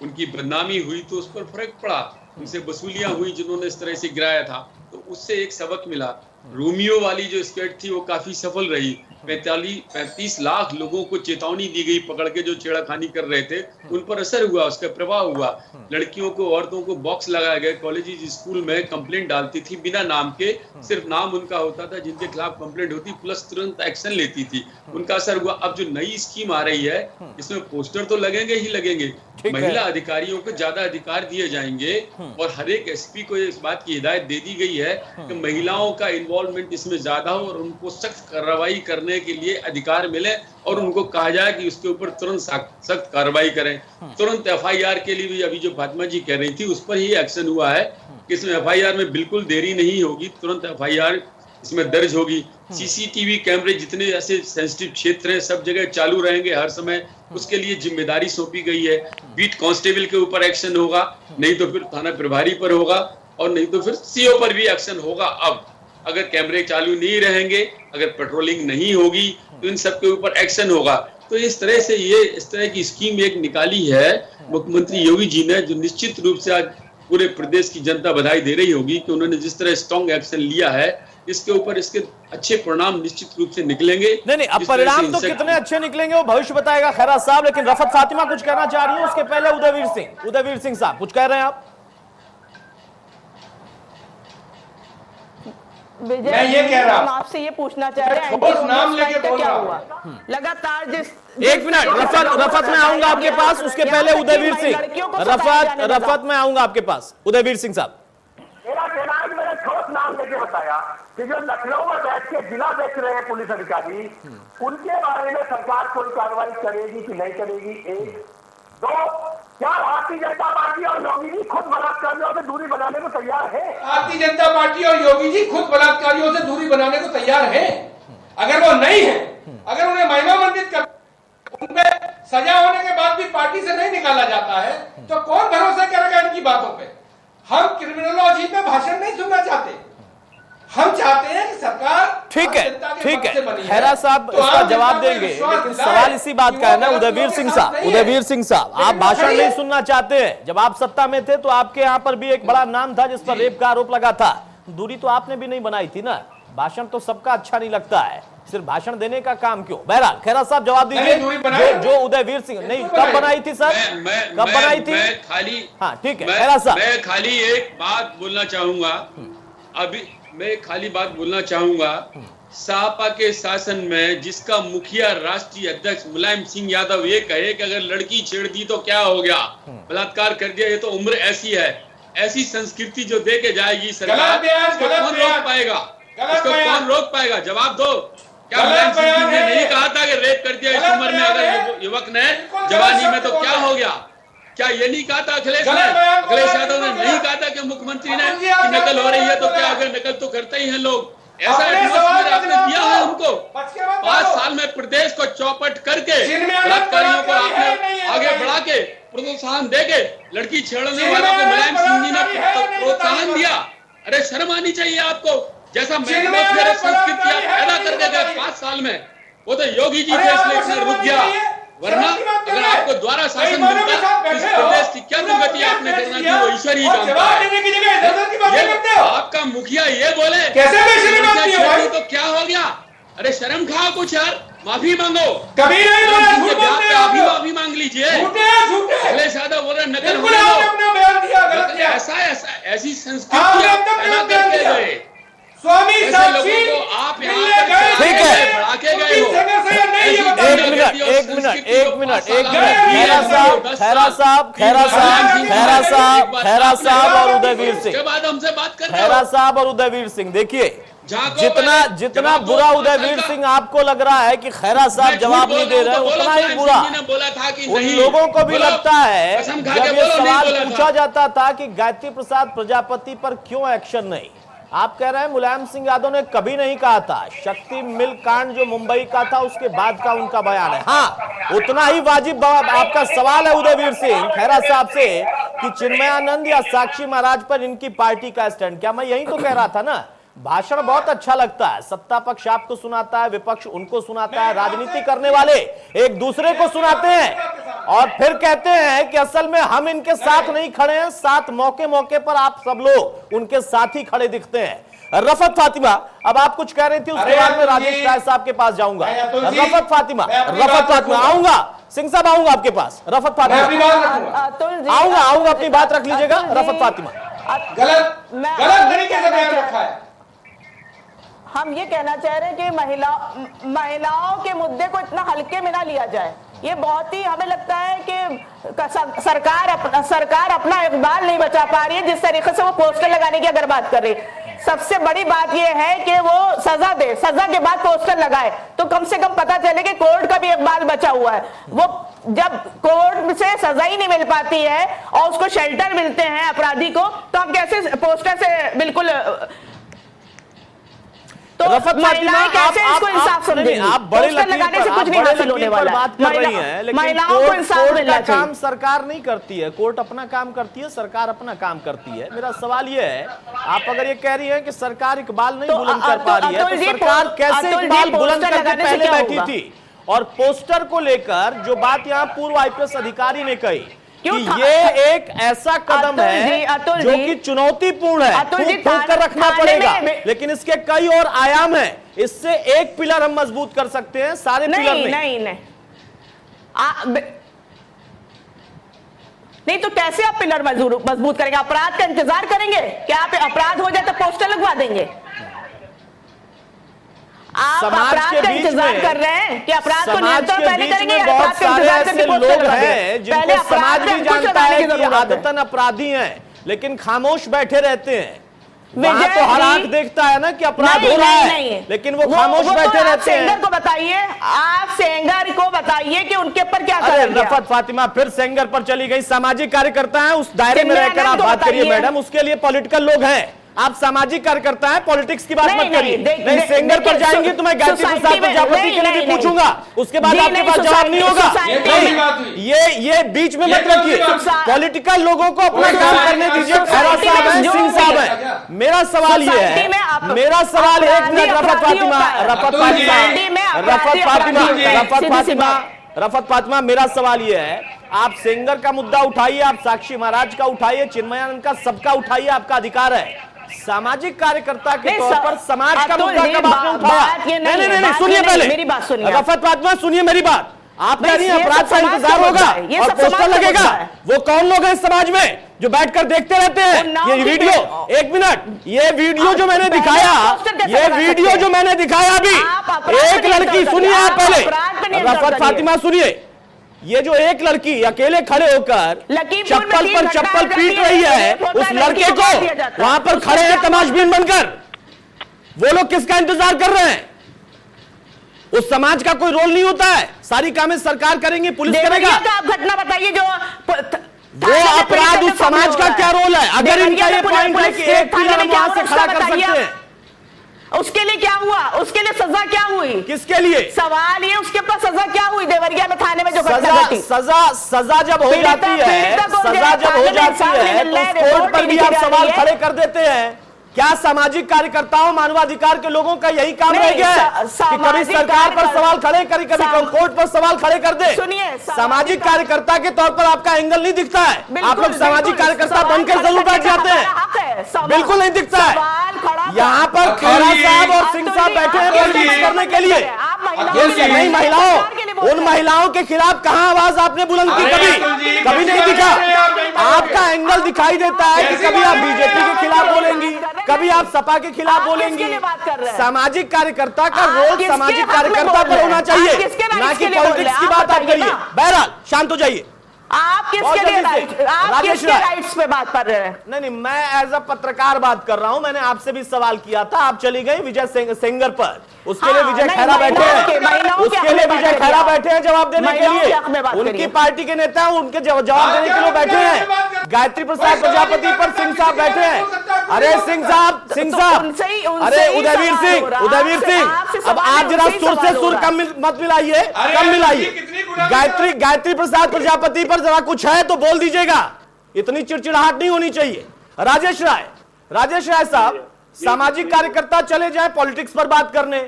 Speaker 9: उनकी बदनामी हुई, तो उस पर फर्क पड़ा, उनसे वसूलियां हुई जिन्होंने इस तरह से गिराया था, तो उससे एक सबक मिला। रोमियो वाली जो स्केट थी वो काफी सफल रही। 35 लाख लोगों को चेतावनी दी गई पकड़ के जो छेड़खानी कर रहे थे, उन पर असर हुआ, उसका प्रभाव हुआ। लड़कियों को, औरतों को बॉक्स लगाए गए, कॉलेज स्कूल में कंप्लेंट डालती थी बिना नाम के, सिर्फ नाम उनका होता था जिनके खिलाफ कंप्लेंट होती, प्लस तुरंत एक्शन लेती थी, उनका असर हुआ। अब जो नई स्कीम आ रही है इसमें पोस्टर तो लगेंगे ही लगेंगे, महिला अधिकारियों को ज्यादा अधिकार दिए जाएंगे और हर एक एसपी को इस बात की हिदायत दे दी गई है कि महिलाओं का इन्वॉल्वमेंट इसमें ज्यादा हो और उनको सख्त कार्रवाई करने के लिए अधिकार मिले और उनको कहा जाए कि उसके ऊपर तुरंत सख्त कार्रवाई करें। तुरंत एफआईआर के लिए भी अभी जो फातिमा जी कह रही थी उस पर ही एक्शन हुआ है कि इसमें एफआईआर में बिल्कुल देरी नहीं होगी, तुरंत एफआईआर इसमें दर्ज होगी। सीसीटीवी कैमरे जितने ऐसे सेंसिटिव क्षेत्र हैं सब जगह चालू रहेंगे हर समय, उसके लिए जिम्मेदारी सौंपी गई है। बीट कांस्टेबल के ऊपर एक्शन होगा, नहीं तो फिर थाना प्रभारी पर होगा और नहीं तो फिर सीओ पर भी एक्शन होगा। अब अगर कैमरे चालू नहीं रहेंगे, अगर पेट्रोलिंग नहीं होगी तो इन सब के ऊपर एक्शन होगा। तो इस तरह से ये इस तरह की स्कीम एक निकाली है मुख्यमंत्री योगी जी ने, जो निश्चित रूप से आज पूरे प्रदेश की जनता बधाई दे रही होगी कि उन्होंने जिस तरह स्ट्रॉन्ग एक्शन लिया है, इसके ऊपर इसके अच्छे परिणाम निश्चित रूप से निकलेंगे।
Speaker 1: नहीं, अब परिणाम तो कितने अच्छे निकलेंगे वो भविष्य बताएगा खैरात साहब। लेकिन रफत फातिमा कुछ कहना चाह रही है, उसके पहले उदयवीर सिंह साहब कुछ कह रहे हैं आप?
Speaker 5: विजय,
Speaker 6: मैं ये कह रहा हूं,
Speaker 5: आपसे ये पूछना चाह रहे हैं
Speaker 6: नाम लेके बोल
Speaker 5: क्या
Speaker 6: रहा
Speaker 5: हुआ लगातार
Speaker 1: एक मिनट, रफत में आऊंगा आपके पास, उसके पहले उदयवीर सिंह। रफत में आऊंगा आपके पास, उदयवीर सिंह साहब।
Speaker 7: मेरा कहना है कि मैंने ठोस नाम लेके बताया कि जो लखनऊ में बैठ के जिला देख रहे हैं पुलिस अधिकारी, उनके बारे में सरकार कोई कार्रवाई करेगी कि नहीं करेगी? एक। दो, क्या भारतीय जनता पार्टी और योगी जी खुद बलात्कारियों से दूरी बनाने को तैयार है?
Speaker 6: भारतीय जनता पार्टी और योगी जी खुद बलात्कारियों से दूरी बनाने को तैयार है। अगर वो नहीं है, अगर उन्हें महिमा मंडित कर, उनपे सजा होने के बाद भी पार्टी से नहीं निकाला जाता है, तो कौन भरोसा करेगा इनकी बातों पे? हम क्रिमिनोलॉजी पे भाषण नहीं सुनना चाहते, हम चाहते हैं कि सरकार
Speaker 1: ठीक है खैरा साहब इसका जवाब देंगे, लेकिन सवाल इसी बात का है ना उदयवीर सिंह साहब, आप भाषण नहीं सुनना चाहते हैं। जब आप सत्ता में थे तो आपके यहाँ पर भी एक बड़ा नाम था जिस पर रेप का आरोप लगा था, दूरी तो आपने भी नहीं बनाई थी ना। भाषण तो सबका अच्छा नहीं लगता है, सिर्फ भाषण देने का काम क्यों? बहरहाल खैरा साहब जवाब दीजिए, जो उदयवीर सिंह नहीं कब बनाई थी सर, कब बनाई थी? हाँ ठीक है खैरा साहब,
Speaker 9: मैं खाली एक बात बोलना चाहूंगा, अभी मैं खाली बात बोलना चाहूंगा। सपा के शासन में जिसका मुखिया राष्ट्रीय अध्यक्ष मुलायम सिंह यादव ये कहे कि अगर लड़की छेड़ दी तो क्या हो गया, बलात्कार कर दिया, ये तो उम्र ऐसी है। ऐसी संस्कृति जो दे के जाएगी सरकार,
Speaker 6: गलत बयान,
Speaker 9: उसको
Speaker 6: गलत
Speaker 9: कौन
Speaker 6: बयान।
Speaker 9: रोक पाएगा?
Speaker 6: गलत
Speaker 9: उसको
Speaker 6: बयान।
Speaker 9: कौन रोक पाएगा? जवाब दो। क्या
Speaker 6: गलत
Speaker 9: मुलायम सिंह
Speaker 6: बयान
Speaker 9: ने
Speaker 6: है
Speaker 9: नहीं
Speaker 6: ये।
Speaker 9: कहा था कि रेप कर दिया इस
Speaker 6: गलत
Speaker 9: उम्र में
Speaker 6: बयान
Speaker 9: अगर
Speaker 6: है।
Speaker 9: युवक ने
Speaker 6: बिल्कुल
Speaker 9: जवानी
Speaker 6: गलत
Speaker 9: में, तो
Speaker 6: शब्द
Speaker 9: क्या
Speaker 6: बोल
Speaker 9: हो गया? क्या ये नहीं कहा था अखिलेश ने?
Speaker 6: गलत बयान बोला,
Speaker 9: अखिलेश यादव ने
Speaker 6: बिल्कुल
Speaker 9: नहीं
Speaker 6: गलत।
Speaker 9: कहा था कि मुख्यमंत्री ने
Speaker 6: अतुल जी, आप
Speaker 9: कि नकल हो रही है तो
Speaker 6: गलत
Speaker 9: क्या?
Speaker 6: बोल
Speaker 9: अगर नकल तो करते ही हैं लोग। ऐसा
Speaker 6: अपने
Speaker 9: एटमॉस्फेयर
Speaker 6: सवाल का
Speaker 9: आपने
Speaker 6: जवाब
Speaker 9: दिया
Speaker 6: दो।
Speaker 9: है हमको।
Speaker 6: बच के मत
Speaker 9: 5
Speaker 6: बोलो।
Speaker 9: साल में प्रदेश को चौपट करके
Speaker 6: जिनमें अलग
Speaker 9: बलात्कारियों को
Speaker 6: बलात्कारी है,
Speaker 9: आपने
Speaker 6: नहीं है,
Speaker 9: आगे
Speaker 6: बताइए।
Speaker 9: बढ़ा के प्रोत्साहन दे के लड़की छेड़ने
Speaker 6: जिनमें
Speaker 9: वालों को
Speaker 6: अलग
Speaker 9: मुलायम सिंह जी ने
Speaker 6: बलात्कारी है, नहीं
Speaker 9: प्रोत्साहन
Speaker 6: बताइए।
Speaker 9: दिया। अरे शर्म आनी चाहिए आपको। जैसा
Speaker 6: जिनमें
Speaker 9: मैग्नेट
Speaker 6: अलग
Speaker 9: संस्कृति आप
Speaker 6: बलात्कारी है,
Speaker 9: पैदा
Speaker 6: नहीं
Speaker 9: कर देते
Speaker 6: बताइए।
Speaker 9: 5 साल में, वो तो योगी जी
Speaker 6: अरे
Speaker 9: थे,
Speaker 6: आपको
Speaker 9: इसलिए इतना
Speaker 6: शर्म
Speaker 9: रुक
Speaker 6: आनी
Speaker 9: गया।
Speaker 6: चाहिए।
Speaker 9: वरना
Speaker 6: शर्म की बात
Speaker 9: अगर
Speaker 6: कर रहे
Speaker 9: आपको
Speaker 6: हैं।
Speaker 9: द्वारा शासन
Speaker 6: बेईमानों के
Speaker 9: मिलता
Speaker 6: साथ
Speaker 9: तो इस
Speaker 6: बैठे हो।
Speaker 9: प्रदेश की क्या
Speaker 6: तो
Speaker 9: दुर्गति
Speaker 6: क्या
Speaker 9: आपने
Speaker 6: पेश
Speaker 9: करना
Speaker 6: किया?
Speaker 9: थी वो ईश्वर ही
Speaker 6: और
Speaker 9: जानता
Speaker 6: जवाब
Speaker 9: है।
Speaker 6: देने की जगह इधर-उधर की बातें करते हो।
Speaker 9: आपका मुखिया ये बोले
Speaker 6: कैसे बेशर्मी बात की है भाई?
Speaker 9: तो क्या हो गया? अरे शर्म खाओ कुछ यार, माफी मांगो।
Speaker 6: कभी नहीं बोला,
Speaker 9: उनके
Speaker 6: झूठ
Speaker 9: ब्याह
Speaker 6: बोलते
Speaker 9: पे
Speaker 6: हो
Speaker 9: आप ही
Speaker 6: आप लोग।
Speaker 9: माफी मांग लीजिए।
Speaker 6: झूठे हैं, झूठे।
Speaker 9: अखिलेश यादव बोल रहे नकल
Speaker 6: बिल्कुल
Speaker 9: होने
Speaker 6: आपने
Speaker 9: दो।
Speaker 6: अपना बयान दिया, गलत किया।
Speaker 9: ऐसी संस्कृति
Speaker 6: आपने
Speaker 9: आप
Speaker 6: अपना
Speaker 9: पैदा
Speaker 6: बयान
Speaker 9: करके
Speaker 6: दिया।
Speaker 9: गए।
Speaker 6: स्वामी
Speaker 9: ऐसे
Speaker 6: साक्षी
Speaker 9: लोगों को आप यहाँ
Speaker 6: मिलने
Speaker 9: पर
Speaker 6: गए।
Speaker 1: ठीक है।
Speaker 9: बढ़ा के गए हो।
Speaker 6: जगह से ये नहीं, ये
Speaker 9: ऐसी
Speaker 6: बताइए।
Speaker 1: एक मिनट
Speaker 9: और
Speaker 1: एक मिनट
Speaker 9: संस्कृति
Speaker 1: एक
Speaker 9: को
Speaker 1: मिनट
Speaker 9: 5
Speaker 1: एक
Speaker 9: साल
Speaker 1: मिनट
Speaker 9: आगे
Speaker 1: खैरा
Speaker 9: बढ़ा
Speaker 1: साहब
Speaker 9: के 10
Speaker 1: खैरा
Speaker 9: साल।
Speaker 1: साहब खैरा साहब खैरा साहब खैरा साहब और उदयवीर
Speaker 9: उसके
Speaker 1: सिंह,
Speaker 9: बाद हमसे बात करते
Speaker 1: खैरा
Speaker 9: हो।
Speaker 1: साहब और उदयवीर सिंह, देखिए
Speaker 9: झांको
Speaker 1: जितना
Speaker 9: पहले,
Speaker 1: जितना
Speaker 9: जवाब दो,
Speaker 1: बुरा
Speaker 9: 5 साल
Speaker 1: उदयवीर
Speaker 9: का।
Speaker 1: सिंह आपको लग रहा है कि खैरा साहब
Speaker 9: मैं
Speaker 1: जवाब
Speaker 9: झूठ
Speaker 1: नहीं
Speaker 9: बोल
Speaker 1: दे
Speaker 9: रहा
Speaker 1: रहे
Speaker 9: हूं तो
Speaker 1: उतना
Speaker 9: बोलो,
Speaker 1: ही
Speaker 9: मुलायम
Speaker 1: बुरा
Speaker 9: सिंह जी ने बोला था कि
Speaker 1: उन
Speaker 9: नहीं।
Speaker 1: लोगों को भी
Speaker 9: बोलो,
Speaker 1: लगता है
Speaker 9: कसम खा
Speaker 1: जब
Speaker 9: के
Speaker 1: ये
Speaker 9: बोलो, नहीं
Speaker 1: सवाल
Speaker 9: बोला था।
Speaker 1: पूछा जाता था कि गायत्री प्रसाद प्रजापति पर क्यों एक्शन नहीं। आप कह रहे हैं मुलायम सिंह यादव ने कभी नहीं कहा था। शक्ति मिल कांड जो मुंबई का था उसके बाद का उनका बयान है। हाँ, उतना ही वाजिब आपका सवाल है उदयवीर सिंह खैरा साहब से कि चिन्मयानंद या साक्षी महाराज पर इनकी पार्टी का स्टैंड। क्या मैं यही तो कह रहा था ना, भाषण बहुत अच्छा लगता है, सत्ता पक्ष आपको सुनाता है, विपक्ष उनको सुनाता है, राजनीति करने वाले एक दूसरे को सुनाते हैं और फिर कहते हैं कि असल में हम इनके साथ नहीं खड़े हैं, साथ मौके मौके पर आप सब लोग उनके साथ ही खड़े दिखते हैं। रफत फातिमा, अब आप कुछ कह रही थी, उसके बाद में राजेश राय साहब के पास जाऊंगा। रफत फातिमा आऊंगा, सिंह साहब आऊंगा आपके पास। रफत फातिमा आऊंगा, अपनी बात रख लीजिएगा। रफत फातिमा,
Speaker 6: गलत तरीके से बयान रखा है।
Speaker 5: हम ये कहना चाह रहे हैं कि महिलाओं के मुद्दे को इतना हल्के में ना लिया जाए। ये बहुत ही हमें लगता है कि सरकार अपना इकबाल नहीं बचा पा रही है जिस तरीके से वो पोस्टर लगाने की अगर बात कर रही है। सबसे बड़ी बात ये है कि वो सजा दे, सजा के बाद पोस्टर लगाए तो कम से कम पता चले कि कोर्ट का भी इकबाल बचा हुआ है। वो जब कोर्ट से सजा ही नहीं मिल पाती है और उसको शेल्टर मिलते हैं अपराधी को, तो हम कैसे पोस्टर से बिल्कुल तो
Speaker 1: रफत फातिमा,
Speaker 5: कैसे इसको इंसाफ समझेंगी?
Speaker 1: आप बड़े
Speaker 5: पोस्टर लगाने से कुछ नहीं हासिल होने वाला।
Speaker 1: बात कर रही हैं, लेकिन
Speaker 5: महिलाओं को इंसाफ
Speaker 1: कोर्ट
Speaker 5: मिलना
Speaker 1: का काम
Speaker 5: चाहिए।
Speaker 1: सरकार नहीं करती है, कोर्ट अपना काम करती है, सरकार अपना काम करती है। मेरा सवाल ये है, आप अगर ये कह रही हैं कि सरकार इकबाल नहीं बुलंद कर पा रही है, तो सरकार कैसे इकबाल बुलंद करके पहले बैठी थी? और पोस्टर को लेकर जो बात यहाँ पूर्व IPS अधिकारी ने कही कि ये एक ऐसा कदम है जो कि चुनौतीपूर्ण है, फूंक कर रखना पड़ेगा, लेकिन इसके कई और आयाम हैं। इससे एक पिलर हम मजबूत कर सकते हैं, सारे पिलर नहीं।
Speaker 5: नहीं तो कैसे आप पिलर मजबूत करेंगे? अपराध का इंतजार करेंगे? क्या आप अपराध हो जाए तो पोस्टर लगवा देंगे? आप अपराध का इंतजार कर रहे हैं कि अपराध को नियंत्रण पहले करेंगे या अपराध का इंतजार करके पोस्टर लगवा देंगे?
Speaker 1: जिनको समाज भी जानता है कि ये आदतन अपराधी हैं, लेकिन खामोश बैठे रहते हैं। वहां तो हर आंख देखता है ना कि अपराध हो रहा है, लेकिन वो खामोश बैठे रहते हैं।
Speaker 5: सेंगर को बताइए, आप सेंगर को बताइए कि उनके ऊपर क्या
Speaker 1: अरे रफत फातिमा फिर सेंगर पर चली गई। सामाजिक कार्यकर्ता है, उस दायरे में रहकर आप बात करिए मैडम, उसके लिए पॉलिटिकल लोग हैं। आप सामाजिक कार्यकर्ता है, पॉलिटिक्स की बात मत करिए। नहीं, सेंगर पर जाएंगे तो मैं गायत्री प्रसाद प्रजापति के लिए भी पूछूंगा, उसके बाद आपके पास जवाब नहीं होगा। ये बीच में मत रखिए। पॉलिटिकल लोगों को अपना काम करने दीजिए। खैरा साहब है, सिंह साहब है। मेरा सवाल ये है, मेरा सवाल एक मिनट रफत फातिमा, मेरा सवाल ये है, आप सेंगर का मुद्दा उठाइए, आप साक्षी महाराज का उठाइए, चिन्मयानंद का, सबका उठाइए, आपका अधिकार है। सामाजिक कार्यकर्ता के तौर पर समाज का मुद्दा कब आपने उठाया? नहीं, सुनिए पहले
Speaker 5: मेरी बात सुनिए।
Speaker 1: रफत फातिमा सुनिए मेरी बात। आप कह रही हैं अपराध का इंतजार होगा और पोस्टर लगेगा। वो कौन लोग हैं समाज में जो बैठकर देखते रहते हैं ये वीडियो? एक मिनट, ये वीडियो जो मैंने दिखाया, ये वीडियो जो मैंने दिखाया अभी, एक लड़की, सुनिए आप पहले, रफत फातिमा सुनिए, ये जो एक लड़की अकेले खड़े होकर
Speaker 5: लखीमपुर में
Speaker 1: चप्पल
Speaker 5: तीन
Speaker 1: पर
Speaker 5: घटना
Speaker 1: चप्पल
Speaker 5: जब
Speaker 1: पीट
Speaker 5: ये
Speaker 1: रही है,
Speaker 5: रेप होता
Speaker 1: उस
Speaker 5: है,
Speaker 1: लड़के
Speaker 5: लड़की
Speaker 1: को
Speaker 5: मार दिया जाता है।
Speaker 1: वहां पर
Speaker 5: उसको
Speaker 1: खड़े हैं
Speaker 5: क्या-
Speaker 1: तमाशबीन बनकर। वो लोग किसका इंतजार कर रहे हैं? उस समाज का कोई रोल नहीं होता है। सारी कामें सरकार करेंगे, पुलिस करेगा।
Speaker 5: देवरिया का आप घटना बताइए जो
Speaker 1: वो अपराध उस समाज का क्या रोल है? अगर इनका ये पॉइंट है कि एक पिलर हम वहां से खड़ा कर सकते हैं,
Speaker 5: उसके लिए क्या हुआ? उसके लिए सजा क्या हुई?
Speaker 1: किसके लिए?
Speaker 5: सवाल ये उसके पास सजा क्या हुई? देवरिया में थाने में जो घटना
Speaker 1: सजा
Speaker 5: घटी,
Speaker 1: सजा जब हो जाती है, सजा जब हो जाती है तो उस कोर्ट पर भी आप सवाल खड़े कर देते हैं। क्या सामाजिक कार्यकर्ताओं, मानवाधिकार के लोगों का यही काम रह गया है कि कभी सरकार पर सवाल खड़े करें, कभी कोर्ट पर सवाल खड़े कर दे?
Speaker 5: सुनिए,
Speaker 1: सामाजिक कार्यकर्ता के तौर पर आपका एंगल नहीं दिखता है। आप लोग सामाजिक कार्यकर्ता बनकर जरूर बैठ जाते हैं, बिल्कुल नहीं दिखता है। यहाँ पर खैरा साहब और सिंह साहब बैठे हैं पॉलिटिक्स करने के लिए। ये नहीं महिलाओं, उन महिलाओं के खिलाफ कहां आवाज आपने बुलंद की? कभी नहीं दिखा। आपका एंगल दिखाई देता है कि कभी आप बीजेपी के खिलाफ बोलेंगी, कभी आप सपा के खिलाफ बोलेंगी। सामाजिक कार्यकर्ता का रोल सामाजिक कार्यकर्ता पर होना चाहिए, ना कि पॉलिटिक्स की बात आप करिए। बहरहाल शांत हो जाइए।
Speaker 5: आप किसके लिए राइट्स पे बात कर रहे हैं?
Speaker 1: नहीं, मैं एज अ पत्रकार बात कर रहा हूं। मैंने आपसे भी सवाल किया था, आप चली गई विजय सेंगर पर। उसके लिए विजय खैरा बैठे हैं, उसके लिए विजय खैरा बैठे हैं जवाब देने के लिए। उनकी पार्टी के नेता उनके जवाब देने के लिए बैठे हैं। गायत्री प्रसाद प्रजापति पर सिंह साहब बैठे हैं। अरे सिंह साहब, अरे उदयवीर सिंह, अब आप जरा सुर से सुर कम मत मिलाइए, कम मिलाइए। गायत्री प्रसाद प्रजापति पर जरा कुछ है तो बोल दीजिएगा, इतनी चिड़चिड़ाहट नहीं होनी चाहिए। राजेश राय साहब, सामाजिक कार्यकर्ता चले जाए पॉलिटिक्स पर बात करने,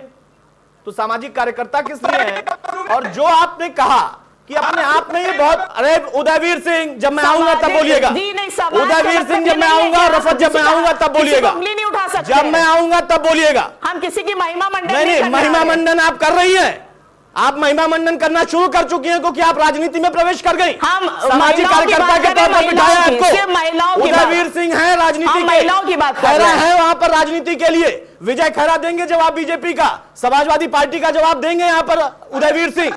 Speaker 1: तो सामाजिक कार्यकर्ता किस लिए है? और जो आपने कहा कि अपने आप में ये बहुत, अरे उदयवीर सिंह जब मैं आऊंगा तब बोलिएगा, उदयवीर सिंह जब मैं आऊंगा, रफत जब मैं आऊंगा तब बोलिएगा, जब मैं आऊंगा तब बोलिएगा।
Speaker 5: हम किसी की महिमा मंडन
Speaker 1: नहीं, महिमा मंडन आप कर रही हैं। आप महिमा मंडन करना शुरू कर चुकी हैं क्योंकि आप राजनीति में प्रवेश कर गई।
Speaker 5: हम
Speaker 1: सामाजिक कार्यकर्ता के तौर पर बिठाया आपको। उदयवीर सिंह है राजनीति के, खैरा है वहां पर राजनीति के लिए। विजय खैरा देंगे जवाब बीजेपी का, समाजवादी पार्टी का जवाब देंगे यहां पर उदयवीर सिंह।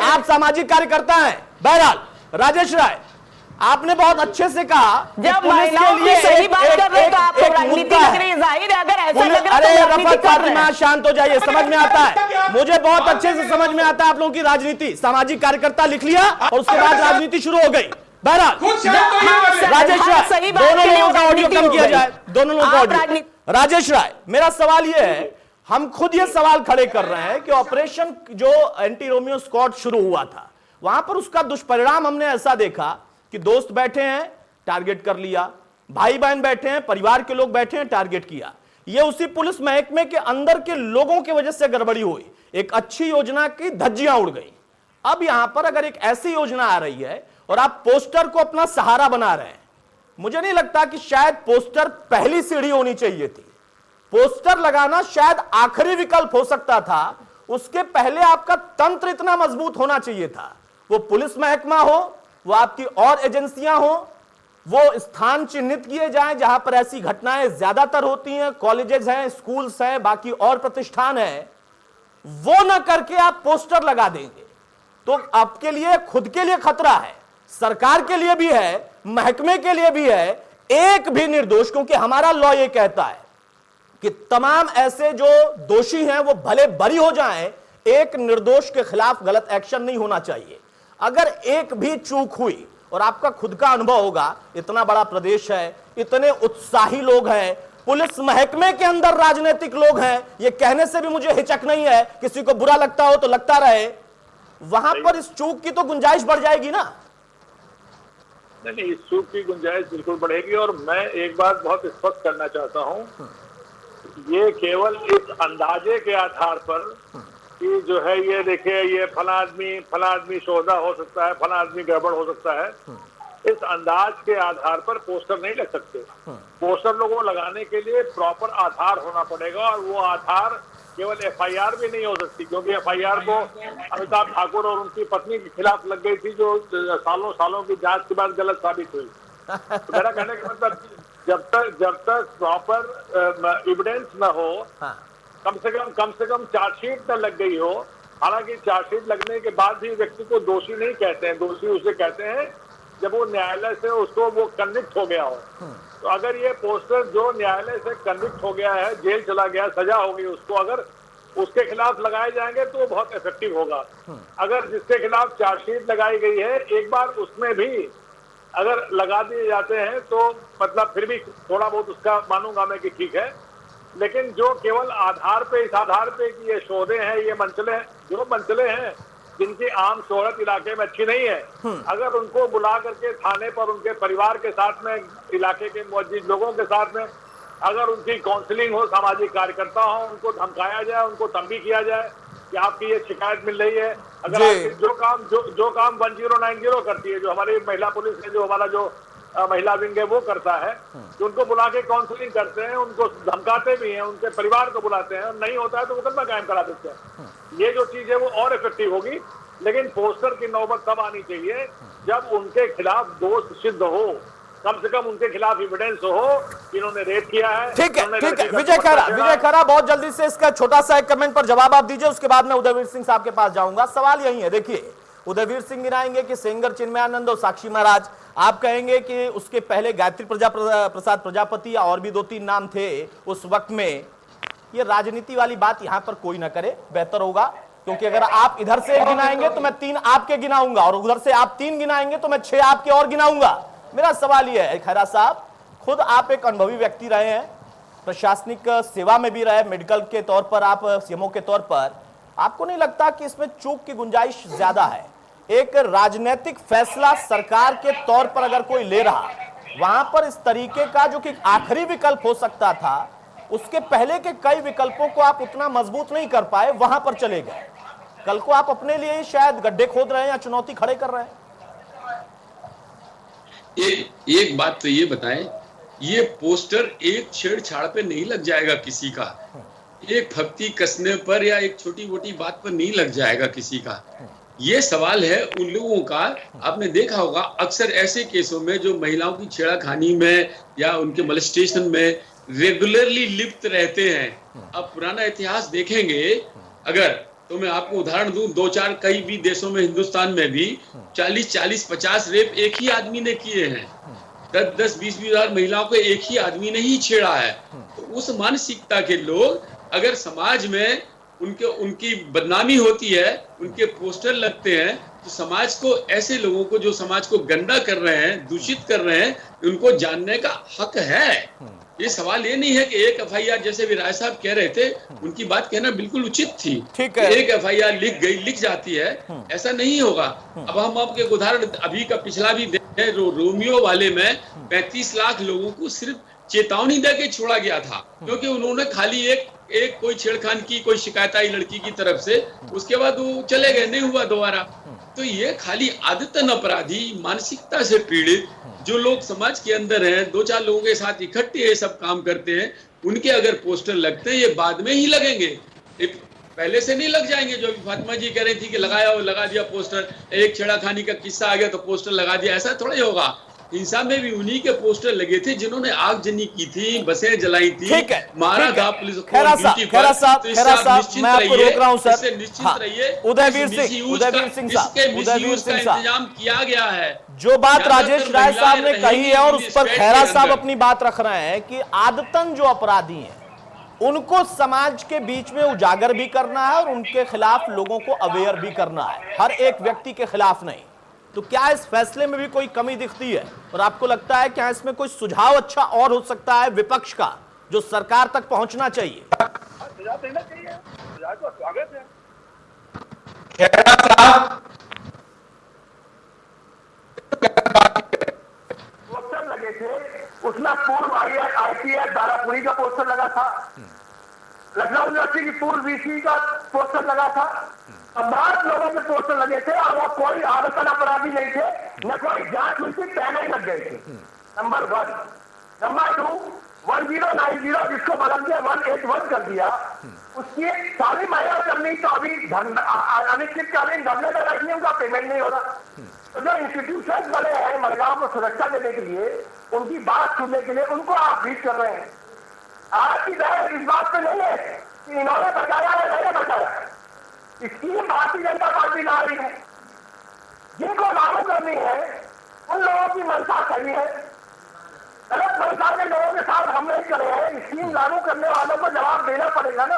Speaker 1: आप सामाजिक कार्यकर्ता हैं। बहरहाल राजेश राय, आपने बहुत अच्छे से कहा
Speaker 5: जब महिलाओं की सही बात कर रहे हैं तो आपको राजनीति लग रही है। जाहिर है, अगर ऐसा लग रहा है
Speaker 1: अरे
Speaker 5: तो
Speaker 1: रफत फातिमा शांत हो जाइए, समझ में आता है, मुझे बहुत अच्छे से समझ में आता है आप लोगों की राजनीति। सामाजिक कार्यकर्ता लिख लिया और उसके बाद राजनीति शुरू हो गई। बहरहाल राजेश राय, दोनों लोगों का ऑडियो कम किया जाए, दोनों लोगों का ऑडियो। राजेश राय, मेरा सवाल यह है, हम खुद ये सवाल खड़े कर रहे हैं कि ऑपरेशन जो एंटी रोमियो स्क्वाड शुरू हुआ था, वहां पर उसका दुष्परिणाम हमने ऐसा देखा कि दोस्त बैठे हैं, टारगेट कर लिया, भाई बहन बैठे हैं, परिवार के लोग बैठे हैं, टारगेट किया। यह उसी पुलिस महकमे के अंदर के लोगों की वजह से गड़बड़ी हुई। एक अच्छी योजना की धज्जियां उड़ गई। अब यहां पर अगर एक ऐसी योजना आ रही है और आप पोस्टर को अपना सहारा बना रहे हैं, मुझे नहीं लगता कि शायद पोस्टर पहली सीढ़ी होनी चाहिए थी। पोस्टर लगाना शायद आखिरी विकल्प हो सकता था। उसके पहले आपका तंत्र इतना मजबूत होना चाहिए था। वो पुलिस महकमा हो, वो आपकी और एजेंसियां हो, वो स्थान चिन्हित किए जाएं जहां पर ऐसी घटनाएं ज्यादातर होती हैं, कॉलेजेस हैं, स्कूल्स हैं, बाकी और प्रतिष्ठान हैं। वो ना करके आप पोस्टर लगा देंगे तो आपके लिए, खुद के लिए खतरा है, सरकार के लिए भी है, महकमे के लिए भी है। एक भी निर्दोष, क्योंकि हमारा लॉ ये कहता है कि तमाम ऐसे जो दोषी हैं वो भले बरी हो जाएं, एक निर्दोष के खिलाफ गलत एक्शन नहीं होना चाहिए। अगर एक भी चूक हुई, और आपका खुद का अनुभव होगा, इतना बड़ा प्रदेश है, इतने उत्साही लोग हैं, पुलिस महकमे के अंदर राजनीतिक लोग हैं, ये कहने से भी मुझे हिचक नहीं है, किसी को बुरा लगता हो तो लगता रहे, वहां पर इस चूक की तो गुंजाइश बढ़ जाएगी ना?
Speaker 4: नहीं, इस चूक की गुंजाइश बिल्कुल बढ़ेगी। और मैं एक बात बहुत स्पष्ट करना चाहता हूं, ये केवल इस अंदाजे के आधार पर कि जो है ये देखिए, ये फला आदमी शोधा हो सकता है, फला आदमी गड़बड़ हो सकता है, इस अंदाज के आधार पर पोस्टर नहीं लग सकते। पोस्टर लोगों को लगाने के लिए प्रॉपर आधार होना पड़ेगा, और वो आधार केवल एफआईआर भी नहीं हो सकती, क्योंकि एफआईआर को अमिताभ ठाकुर और उनकी पत्नी के खिलाफ लग गई थी, जो सालों की जांच के बाद गलत साबित हुई। तो मेरा कहने का मतलब, जब तक प्रॉपर एविडेंस न हो, कम से कम चार्जशीट न लग गई हो, हालांकि चार्जशीट लगने के बाद भी व्यक्ति को दोषी नहीं कहते हैं, दोषी उसे कहते हैं जब वो न्यायालय से उसको वो कन्विक्ट हो गया हो। तो अगर ये पोस्टर जो न्यायालय से कन्विक्ट हो गया है, जेल चला गया, सजा हो गई उसको, अगर उसके खिलाफ लगाए जाएंगे तो वो बहुत इफेक्टिव होगा। अगर जिसके खिलाफ चार्जशीट लगाई गई है एक बार उसमें भी अगर लगा दिए जाते हैं तो मतलब फिर भी थोड़ा बहुत उसका मानूंगा मैं कि ठीक है, लेकिन जो केवल आधार पे, इस आधार पे कि ये शोधे हैं, ये मंचले, जो मंचले हैं जिनकी आम शोहरत इलाके में अच्छी नहीं है, अगर उनको बुला करके थाने पर उनके परिवार के साथ में, इलाके के मौजूद लोगों के साथ में अगर उनकी काउंसलिंग हो, सामाजिक कार्यकर्ता हो, उनको धमकाया जाए, उनको तंबी किया जाए कि आपकी ये शिकायत मिल रही है, अगर आपकी जो काम 1090 करती है, जो हमारी महिला पुलिस है, जो हमारा जो महिला विंग है वो करता है, तो उनको बुला के काउंसलिंग करते हैं, उनको धमकाते भी हैं, उनके परिवार को बुलाते हैं, और नहीं होता है तो मुकदमा कायम करा देते हैं। ये जो चीज है वो और इफेक्टिव होगी। लेकिन पोस्टर की नौबत तब आनी चाहिए जब उनके खिलाफ दोष सिद्ध हो, कम से कम उनके खिलाफ एविडेंस हो कि इन्होंने रेप किया है।
Speaker 1: ठीक है, ठीक है। विजय खरा बहुत जल्दी से इसका छोटा सा एक कमेंट पर जवाब आप दीजिए, उसके बाद मैं उदयवीर सिंह साहब के पास जाऊंगा। सवाल यही है, देखिए उदयवीर सिंह गिनाएंगे कि सेंगर चिन्मयानंद और साक्षी महाराज, आप कहेंगे कि उसके पहले गायत्री प्रसाद प्रजापति या और भी 2-3 नाम थे उस वक्त में। ये राजनीति वाली बात यहां पर कोई ना करे, बेहतर होगा, क्योंकि अगर आप इधर से गिनाएंगे तो मैं 3 आपके गिनाऊंगा, और उधर से आप 3 गिनाएंगे तो मैं 6 आपके और गिनाऊंगा। मेरा सवाल यह है खैरा साहब, खुद आप एक अनुभवी व्यक्ति रहे हैं, प्रशासनिक सेवा में भी रहे, मेडिकल के तौर पर आप सीएमओ के तौर पर, आपको नहीं लगता कि इसमें चूक की गुंजाइश ज्यादा है? एक राजनीतिक फैसला सरकार के तौर पर अगर कोई ले रहा, वहां पर इस तरीके का जो कि आखिरी विकल्प हो सकता था, उसके पहले के कई विकल्पों को आप उतना मजबूत नहीं कर पाए, वहां पर चले गए। कल को आप अपने लिए ही शायद गड्ढे खोद रहे हैं या चुनौती खड़े कर रहे हैं।
Speaker 9: एक बात तो ये बताएं, ये पोस्टर एक छेड़छाड़ पे नहीं लग जाएगा किसी का, एक फप्ती कसने पर या एक छोटी मोटी बात पर नहीं लग जाएगा किसी का। ये सवाल है उन लोगों का, आपने देखा होगा अक्सर ऐसे केसों में जो महिलाओं की छेड़खानी में या उनके मोलेस्टेशन में रेगुलरली लिप्त रहते हैं। अब पुराना इतिहास देखेंगे अगर, तो मैं आपको उदाहरण दूं, 2-4 कई भी देशों में, हिंदुस्तान में भी 40-50 रेप एक ही आदमी ने किए हैं। 10-20 हजार महिलाओं को एक ही आदमी ने ही छेड़ा है। तो उस मानसिकता के लोग अगर समाज में उनकी बदनामी होती है, उनके पोस्टर लगते हैं, तो समाज को, ऐसे लोगों को जो समाज को गंदा कर रहे हैं, दूषित कर रहे हैं, उनको जानने का हक है। ये सवाल ये नहीं है कि एक एफआईआर, जैसे भी राय साहब कह रहे थे, उनकी बात कहना बिल्कुल उचित थी।
Speaker 1: ठीक है,
Speaker 9: एक एफआईआर लिख जाती है, ऐसा नहीं होगा। अब हम आपके उदाहरण अभी का पिछला भी देखें, रोमियो वाले में 35 लाख लोगों को सिर्फ चेतावनी देके छोड़ा गया था, क्योंकि उन्होंने खाली एक कोई छेड़खानी की, कोई शिकायत आई लड़की की तरफ से, उसके बाद वो चले गए, नहीं हुआ दोबारा। तो ये खाली आदतन अपराधी, मानसिकता से पीड़ित जो लोग समाज के अंदर हैं, 2-4 लोगों के साथ इकट्ठे ये सब काम करते हैं, उनके अगर पोस्टर लगते हैं, ये बाद में ही लगेंगे, पहले से नहीं लग जाएंगे। जो अभी फातिमा जी कह रही थी कि लगा दिया पोस्टर, एक छेड़खानी का किस्सा आ गया तो पोस्टर लगा दिया, ऐसा थोड़ा ही होगा। हिंसा में भी उन्हीं के पोस्टर लगे थे जिन्होंने आगजनी की थी, बसें जलाई थी, मारा था पुलिस को।
Speaker 1: खैरा साहब, मैं आपको रोक रहा हूं सर।
Speaker 9: निश्चित रहिए,
Speaker 1: उदयवीर सिंह साहब,
Speaker 9: इंतजाम किया गया है।
Speaker 1: जो बात राजेश राय साहब ने कही है और उस पर खैरा साहब अपनी बात रख रहे हैं कि आदतन जो अपराधी हैं उनको समाज के बीच में उजागर भी करना है और उनके खिलाफ लोगों को अवेयर भी करना है, हर एक व्यक्ति के खिलाफ नहीं। तो क्या इस फैसले में भी कोई कमी दिखती है और आपको लगता है क्या इसमें कोई सुझाव अच्छा और हो सकता है विपक्ष का जो सरकार तक पहुंचना चाहिए?
Speaker 7: सुझाव देना चाहिए, सुझाव का स्वागत है। पोस्टर लगे थे, उसमें पूर्व आईपीएस दारापुरी का पोस्टर लगा था, लखनऊ यूनिवर्सिटी की पूर्व वीसी का पोस्टर लगा था, 12 लोगों के पोस्टर लगे थे और वो कोई आदतन अपराधी नहीं थे, न कोई जांच हुई थी, पहले ही लग गए थे। नंबर 1। नंबर 2, 1090 जिसको बदल दिया 181 कर दिया, उसकी सारी महिला करनी तो अभी अनिश्चितकालीन धरने में बैठने, उनका पेमेंट नहीं हो रहा। तो जो इंस्टीट्यूशन बने हैं महिलाओं को सुरक्षा देने के लिए, उनकी बात सुनने के लिए, उनको आप बीट कर रहे हैं। आज की बहस इस बात पे नहीं है कि इन्होंने बचाया या नहीं बचाया, स्कीम भारतीय जनता पार्टी ला रही है, जिनको लागू करनी है उन लोगों की मंशा सही है। गलत मंशा के लोगों के साथ हम नहीं करे हैं। स्कीम लागू करने वालों को जवाब देना पड़ेगा ना।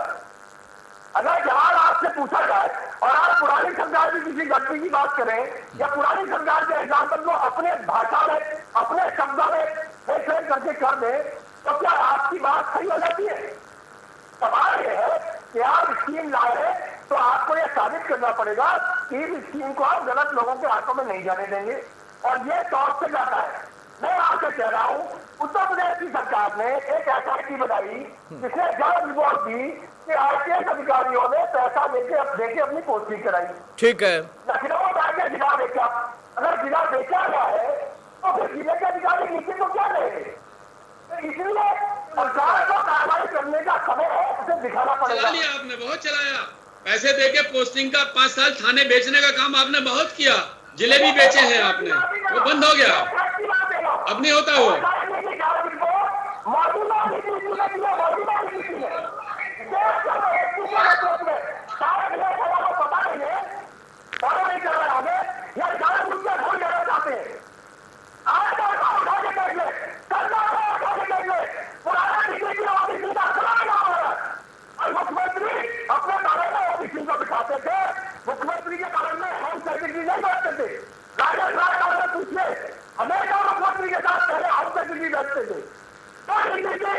Speaker 7: अगर जवाब आपसे पूछा जाए और आप पुरानी सरकार की किसी गलती की बात करें या पुरानी सरकार के एग्जाम्पल को अपने भाषा में, अपने शब्दों में ट्रांसलेट करके कर दे, तो क्या आपकी बात सही हो जाती है? सवाल यह है कि आप स्कीम लाए तो आपको यह साबित करना पड़ेगा कि इस स्कीम को आप गलत लोगों के हाथों में नहीं जाने देंगे, और ये तौर से जाता है। मैं आपसे कह रहा हूँ, उत्तर प्रदेश की सरकार ने एक SIT बनाई जिसने जांच रिपोर्ट दी कि IPS अधिकारियों ने पैसा देके अपनी पोस्टिंग कराई। ठीक है, लखनऊ जाके जिला बेचा। अगर जिला बेचा गया है तो फिर जिले के अधिकारी नीचे को क्या रहेंगे? इसलिए सरकार को कार्रवाई करने का समय है, उसे दिखाना पड़ेगा।
Speaker 9: आपने बहुत चलाया, पैसे देके पोस्टिंग का 5 साल थाने बेचने का काम आपने बहुत किया, जिले भी बेचे हैं आपने, वो बंद हो गया, अब नहीं होता वो।
Speaker 7: मुख्यमंत्री अपने बारे में ऑफिसिंग को दिखाते थे, मुख्यमंत्री के बारे में हम सेक्रेटरी नहीं बैठते थे। राजस्थान पूछिए, हमेशा मुख्यमंत्री के साथ पहले हम सेक्रेटरी बैठते थे, तो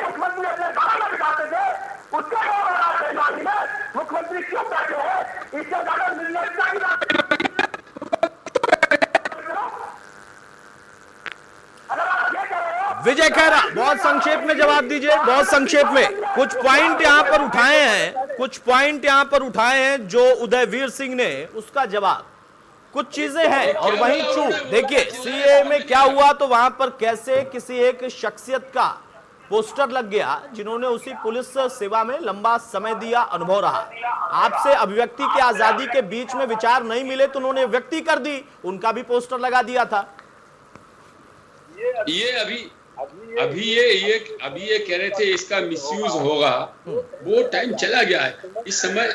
Speaker 7: मुख्यमंत्री अपने बारे में दिखाते थे। उसके में मुख्यमंत्री क्यों बैठे हैं, इससे ज्यादा
Speaker 1: विजय खैरा, बहुत संक्षेप में जवाब दीजिए, बहुत संक्षेप में। कुछ पॉइंट यहां पर उठाए हैं, कुछ पॉइंट यहां पर उठाए हैं जो उदयवीर सिंह ने, उसका जवाब। कुछ चीजें हैं और वहीं चूक। देखिए CAA में क्या हुआ, तो वहां पर कैसे किसी एक शख्सियत का पोस्टर लग गया जिन्होंने उसी पुलिस सेवा में लंबा समय दिया, अनुभव रहा। आपसे अभिव्यक्ति की आजादी के बीच में विचार नहीं मिले तो उन्होंने व्यक्ति कर दी, उनका भी पोस्टर लगा दिया था।
Speaker 9: अभी ये कह रहे थे इसका मिसयूज होगा, वो टाइम चला गया है। इस समय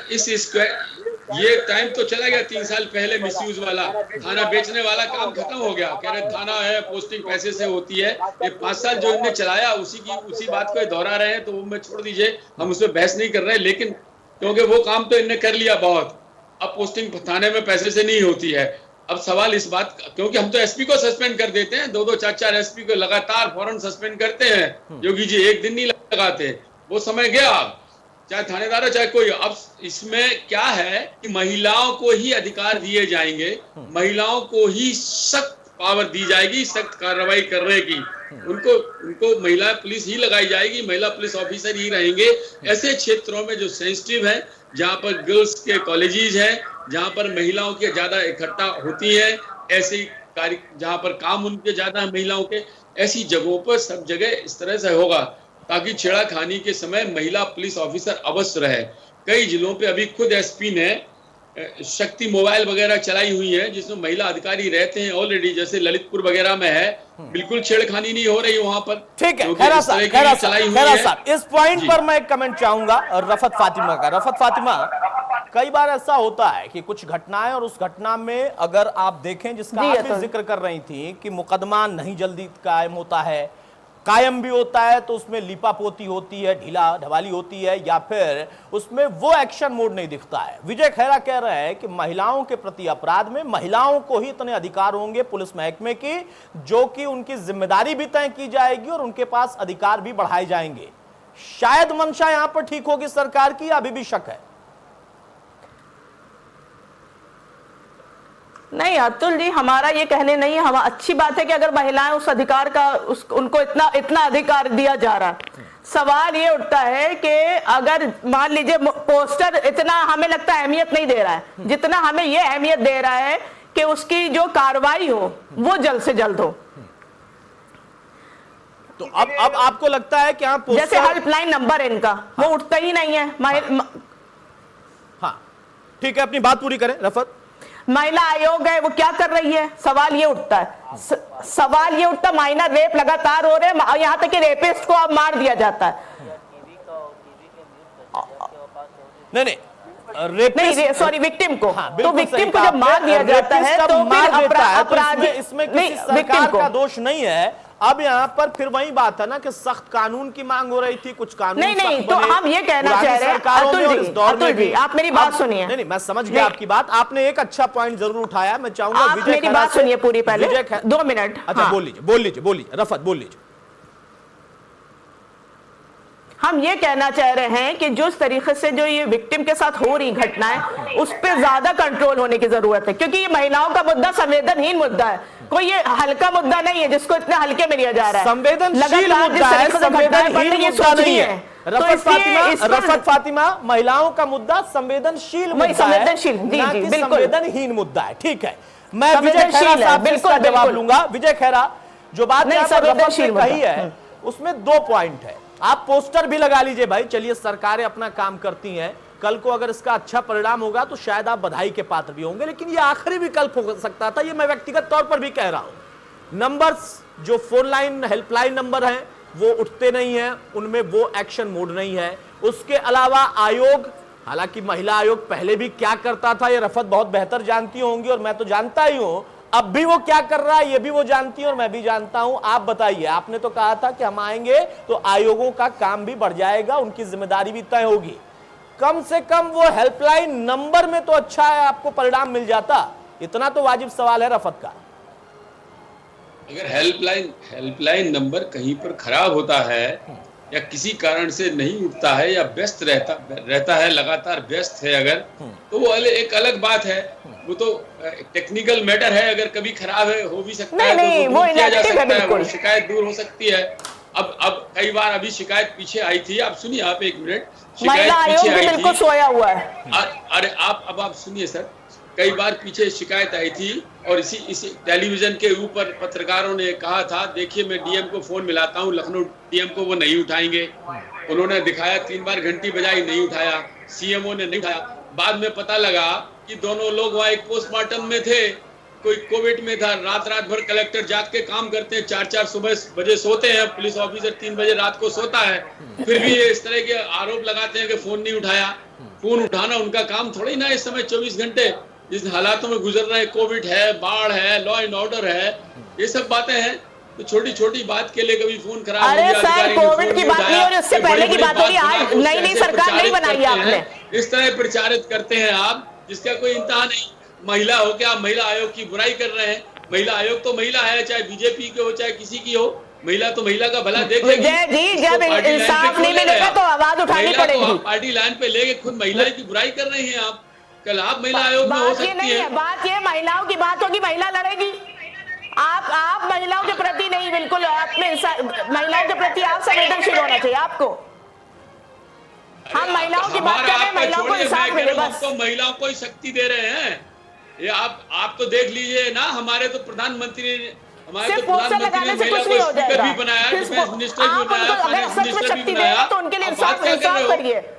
Speaker 9: ये टाइम तो चला गया 3 साल पहले मिसयूज वाला, थाना बेचने वाला काम खत्म हो गया। कह रहे थाना है, पोस्टिंग पैसे से होती है। ये 5 साल जो इन्होंने चलाया उसी बात को दोहरा रहे हैं, तो वो मैं छोड़ दीजिए, हम उसमें बहस नहीं कर रहे हैं। लेकिन क्योंकि वो काम तो इन्होंने कर लिया बहुत, अब पोस्टिंग थाने में पैसे से नहीं होती है। अब सवाल इस बात, क्योंकि हम तो SP को सस्पेंड कर देते हैं, 2-2, 4-4 SP को लगातार फौरन सस्पेंड करते हैं। योगी जी एक दिन नहीं लगाते, वो समय गया, चाहे थानेदार हो चाहे कोई। अब इसमें क्या है कि महिलाओं को ही अधिकार दिए जाएंगे, महिलाओं को ही सख्त पावर दी जाएगी, सख्त कार्रवाई करने की। उनको महिला पुलिस ही लगाई जाएगी, महिला पुलिस ऑफिसर ही रहेंगे। ऐसे क्षेत्रों में जो सेंसिटिव है, जहां पर गर्ल्स के कॉलेजेस हैं, जहां पर महिलाओं की ज्यादा इकट्ठा होती है, ऐसे कार्य जहां पर काम उनके ज्यादा है महिलाओं के, ऐसी जगहों पर सब जगह इस तरह से होगा ताकि छेड़ाखानी के समय महिला पुलिस ऑफिसर अवश्य रहे। कई जिलों पे अभी खुद SP ने शक्ति मोबाइल वगैरह चलाई हुई है जिसमें महिला अधिकारी रहते हैं ऑलरेडी, जैसे ललितपुर वगैरह में है, बिल्कुल छेड़खानी नहीं हो रही वहां पर।
Speaker 1: ठीक है, खैरा साहब, इस पॉइंट पर मैं एक कमेंट चाहूंगा रफत फातिमा का। रफत फातिमा, कई बार ऐसा होता है कि कुछ घटनाएं, और उस घटना में अगर आप देखें जिसका आप भी जिक्र कर रही थी कि मुकदमा नहीं जल्दी कायम होता है, कायम भी होता है तो उसमें लीपापोती होती है, ढीला ढवाली होती है, या फिर उसमें वो एक्शन मोड नहीं दिखता है। विजय खैरा कह रहे हैं कि महिलाओं के प्रति अपराध में महिलाओं को ही इतने अधिकार होंगे पुलिस महकमे की, जो कि उनकी जिम्मेदारी भी तय की जाएगी और उनके पास अधिकार भी बढ़ाए जाएंगे। शायद मंशा यहां पर ठीक होगी सरकार की, अभी भी शक है?
Speaker 5: नहीं अतुल जी, हमारा ये कहने नहीं है। हम अच्छी बात है कि अगर महिलाएं उस अधिकार का उनको इतना अधिकार दिया जा रहा। सवाल ये उठता है कि अगर मान लीजिए पोस्टर इतना हमें लगता है अहमियत नहीं दे रहा है, जितना हमें ये अहमियत दे रहा है कि उसकी जो कार्रवाई हो वो जल्द से जल्द हो।
Speaker 1: तो अब आपको लगता है कि हाँ,
Speaker 5: जैसे हेल्पलाइन नंबर है इनका, वो उठता ही नहीं है।
Speaker 1: हाँ ठीक है, अपनी बात पूरी करें रफत।
Speaker 5: महिला आयोग है, वो क्या कर रही है? सवाल ये उठता है, सवाल ये उठता, माइनर रेप लगातार हो रहे हैं, यहां तक कि रेपिस्ट को अब मार दिया जाता है।
Speaker 1: नहीं,
Speaker 5: नहीं, सॉरी, विक्टिम को।
Speaker 1: हाँ,
Speaker 5: तो
Speaker 1: बिल्कुल
Speaker 5: विक्टिम
Speaker 1: सही
Speaker 5: को
Speaker 1: कहा
Speaker 5: जब मार
Speaker 1: आपने।
Speaker 5: दिया जाता है
Speaker 1: रेपिस्ट
Speaker 5: तो
Speaker 1: जब मार
Speaker 5: फिर
Speaker 1: देता है तो
Speaker 5: अपराधी
Speaker 1: इसमें किसी सरकार का दोष नहीं है। अब यहाँ पर फिर वही बात है ना कि सख्त कानून की मांग हो रही थी, कुछ कानून
Speaker 5: नहीं,
Speaker 1: सख्त
Speaker 5: तो
Speaker 1: बने।
Speaker 5: हम ये कहना
Speaker 1: पुरानी
Speaker 5: चाह रहे हैं,
Speaker 1: सरकारों में और इस दौर
Speaker 5: अतुल
Speaker 1: में
Speaker 5: जी,
Speaker 1: भी।
Speaker 5: आप मेरी बात
Speaker 1: अब-
Speaker 5: सुनिए।
Speaker 1: नहीं, मैं समझ गया आपकी बात। आपने एक अच्छा पॉइंट जरूर उठाया। मैं चाहूंगा
Speaker 5: आप
Speaker 1: विजय
Speaker 5: मेरी
Speaker 1: खैरा
Speaker 5: बात
Speaker 1: से-
Speaker 5: सुनिए पूरी पहले,
Speaker 1: विजय खैरा-
Speaker 5: 2 मिनट।
Speaker 1: अच्छा,
Speaker 5: हाँ।
Speaker 1: बोल लीजिए रफत बोल लीजिए।
Speaker 5: हम ये कहना चाह रहे हैं कि जिस तरीके से जो ये विक्टिम के साथ हो रही घटनाएं, उस पर ज्यादा कंट्रोल होने की जरूरत है, क्योंकि ये महिलाओं का मुद्दा संवेदनहीन मुद्दा है। कोई ये हल्का मुद्दा नहीं है जिसको इतने हल्के में लिया जा रहा है।
Speaker 1: संवेदनशील मुद्दा है, संवेदनहीन मुद्दा नहीं है। रफत फातिमा, महिलाओं का मुद्दा संवेदनशील मुद्दा है,
Speaker 5: संवेदनशील, जी,
Speaker 1: ना
Speaker 5: जी,
Speaker 1: कि
Speaker 5: बिल्कुल।
Speaker 1: संवेदनहीन मुद्दा है। ठीक है, मैं विजय खैरा
Speaker 5: संवेदनशील है,
Speaker 1: साहब से इसका
Speaker 5: बिल्कुल,
Speaker 1: जवाब
Speaker 5: बिल्कुल।
Speaker 1: लूंगा। विजय खैरा, जो बात
Speaker 5: नहीं,
Speaker 1: यहाँ पर रफत ने
Speaker 5: संवेदनशील
Speaker 1: कही
Speaker 5: मुद्दा।
Speaker 1: है उसमें 2 पॉइंट है। आप पोस्टर भी लगा लीजिए भाई, चलिए सरकारें अपना काम करती हैं, कल को अगर इसका अच्छा परिणाम होगा तो शायद आप बधाई के पात्र भी होंगे, लेकिन ये आखिरी विकल्प हो सकता था। ये मैं व्यक्तिगत तौर पर भी कह रहा हूं। नंबर्स जो फोन लाइन हेल्पलाइन नंबर हैं वो उठते नहीं हैं, उनमें वो एक्शन मोड नहीं है। उसके अलावा आयोग, हालांकि महिला आयोग पहले भी क्या करता था ये रफत बहुत बेहतर जानती होंगी और मैं तो जानता ही हूं, अब भी वो क्या कर रहा है ये भी वो जानती है और मैं भी जानता हूं। आप बताइए, आपने तो कहा था कि हम आएंगे तो आयोगों का काम भी बढ़ जाएगा, उनकी जिम्मेदारी भी तय होगी। कम से कम वो हेल्पलाइन नंबर में तो अच्छा है, आपको परिणाम मिल जाता। इतना तो वाजिब सवाल है रफत का।
Speaker 9: अगर हेल्पलाइन नंबर कहीं पर खराब होता है या किसी कारण से नहीं उठता है या व्यस्त रहता है, लगातार व्यस्त है अगर, तो वो एक अलग बात है। वो तो टेक्निकल मैटर है, अगर कभी खराब है हो भी सकता है तो वो दूर किया जा सकता है, वो शिकायत दूर हो सकती है। अब कई बार अभी शिकायत पीछे आई थी, आप सुनिए, आप 1 मिनट, शिकायत पीछे आई
Speaker 5: बिल्कुल
Speaker 9: थी।
Speaker 5: सोया हुआ है।
Speaker 9: अरे आप सुनिए सर, कई बार पीछे शिकायत आई थी और इसी टेलीविजन के ऊपर पत्रकारों ने कहा था, देखिए मैं डीएम को फोन मिलाता हूं, लखनऊ डीएम को, वो नहीं उठाएंगे। उन्होंने दिखाया, 3 बार घंटी बजाई, नहीं उठाया। सीएमओ ने नहीं उठाया। बाद में पता लगा कि दोनों लोग वहां एक पोस्टमार्टम में थे, कोई कोविड में था। रात भर कलेक्टर जाग के काम करते हैं, 4 बजे सोते हैं, पुलिस ऑफिसर 3 बजे रात को सोता है, फिर भी इस तरह के आरोप लगाते हैं कि फोन नहीं उठाया। फोन उठाना उनका काम थोड़ी ना, इस समय 24 घंटे जिस हालातों में गुजर रहे हैं, कोविड है, बाढ़ है, लॉ एंड ऑर्डर है, ये सब बातें हैं। तो छोटी बात के लिए कभी फोन खराब हो गया,
Speaker 5: अरे सर, कोविड की बात नहीं हो रही, उससे पहले की बात हो रही। आज नई सरकार नहीं बनाई आपने,
Speaker 9: इस तरह प्रचारित करते हैं आप, जिसका कोई इंतहा नहीं। महिला हो क्या, महिला आयोग की बुराई कर रहे हैं। महिला आयोग तो महिला है, चाहे बीजेपी की हो चाहे किसी की हो, महिला तो महिला का भला देखेगी।
Speaker 5: विजय जी, जब इंसाफ नहीं मिलेगा तो आवाज उठानी पड़ेगी।
Speaker 9: पार्टी लाइन पे लेके खुद महिला की बुराई कर रही हैं आप। कल आप महिला आयोग में हो सकती है।
Speaker 5: बात ये महिलाओं की बात होगी, महिला लड़ेगी। आप महिलाओं के प्रति नहीं, बिल्कुल आपने महिलाओं के प्रति आप संवेदनशील होना चाहिए आपको। हम महिलाओं की बात कर रहे हैं, महिलाओं को इंसाफ मिले बस।
Speaker 9: तो महिलाओं को ही शक्ति दे रहे हैं ये। आप तो देख लीजिए ना, हमारे तो प्रधानमंत्री, हमारे तो प्रधानमंत्री ने महिला को स्पीकर भी बनाया, डिफेंस मिनिस्टर भी बनाया, फाइनेंस मिनिस्टर भी बनाया।
Speaker 5: तो उनके लिए
Speaker 9: बात क्या कर रहे हो?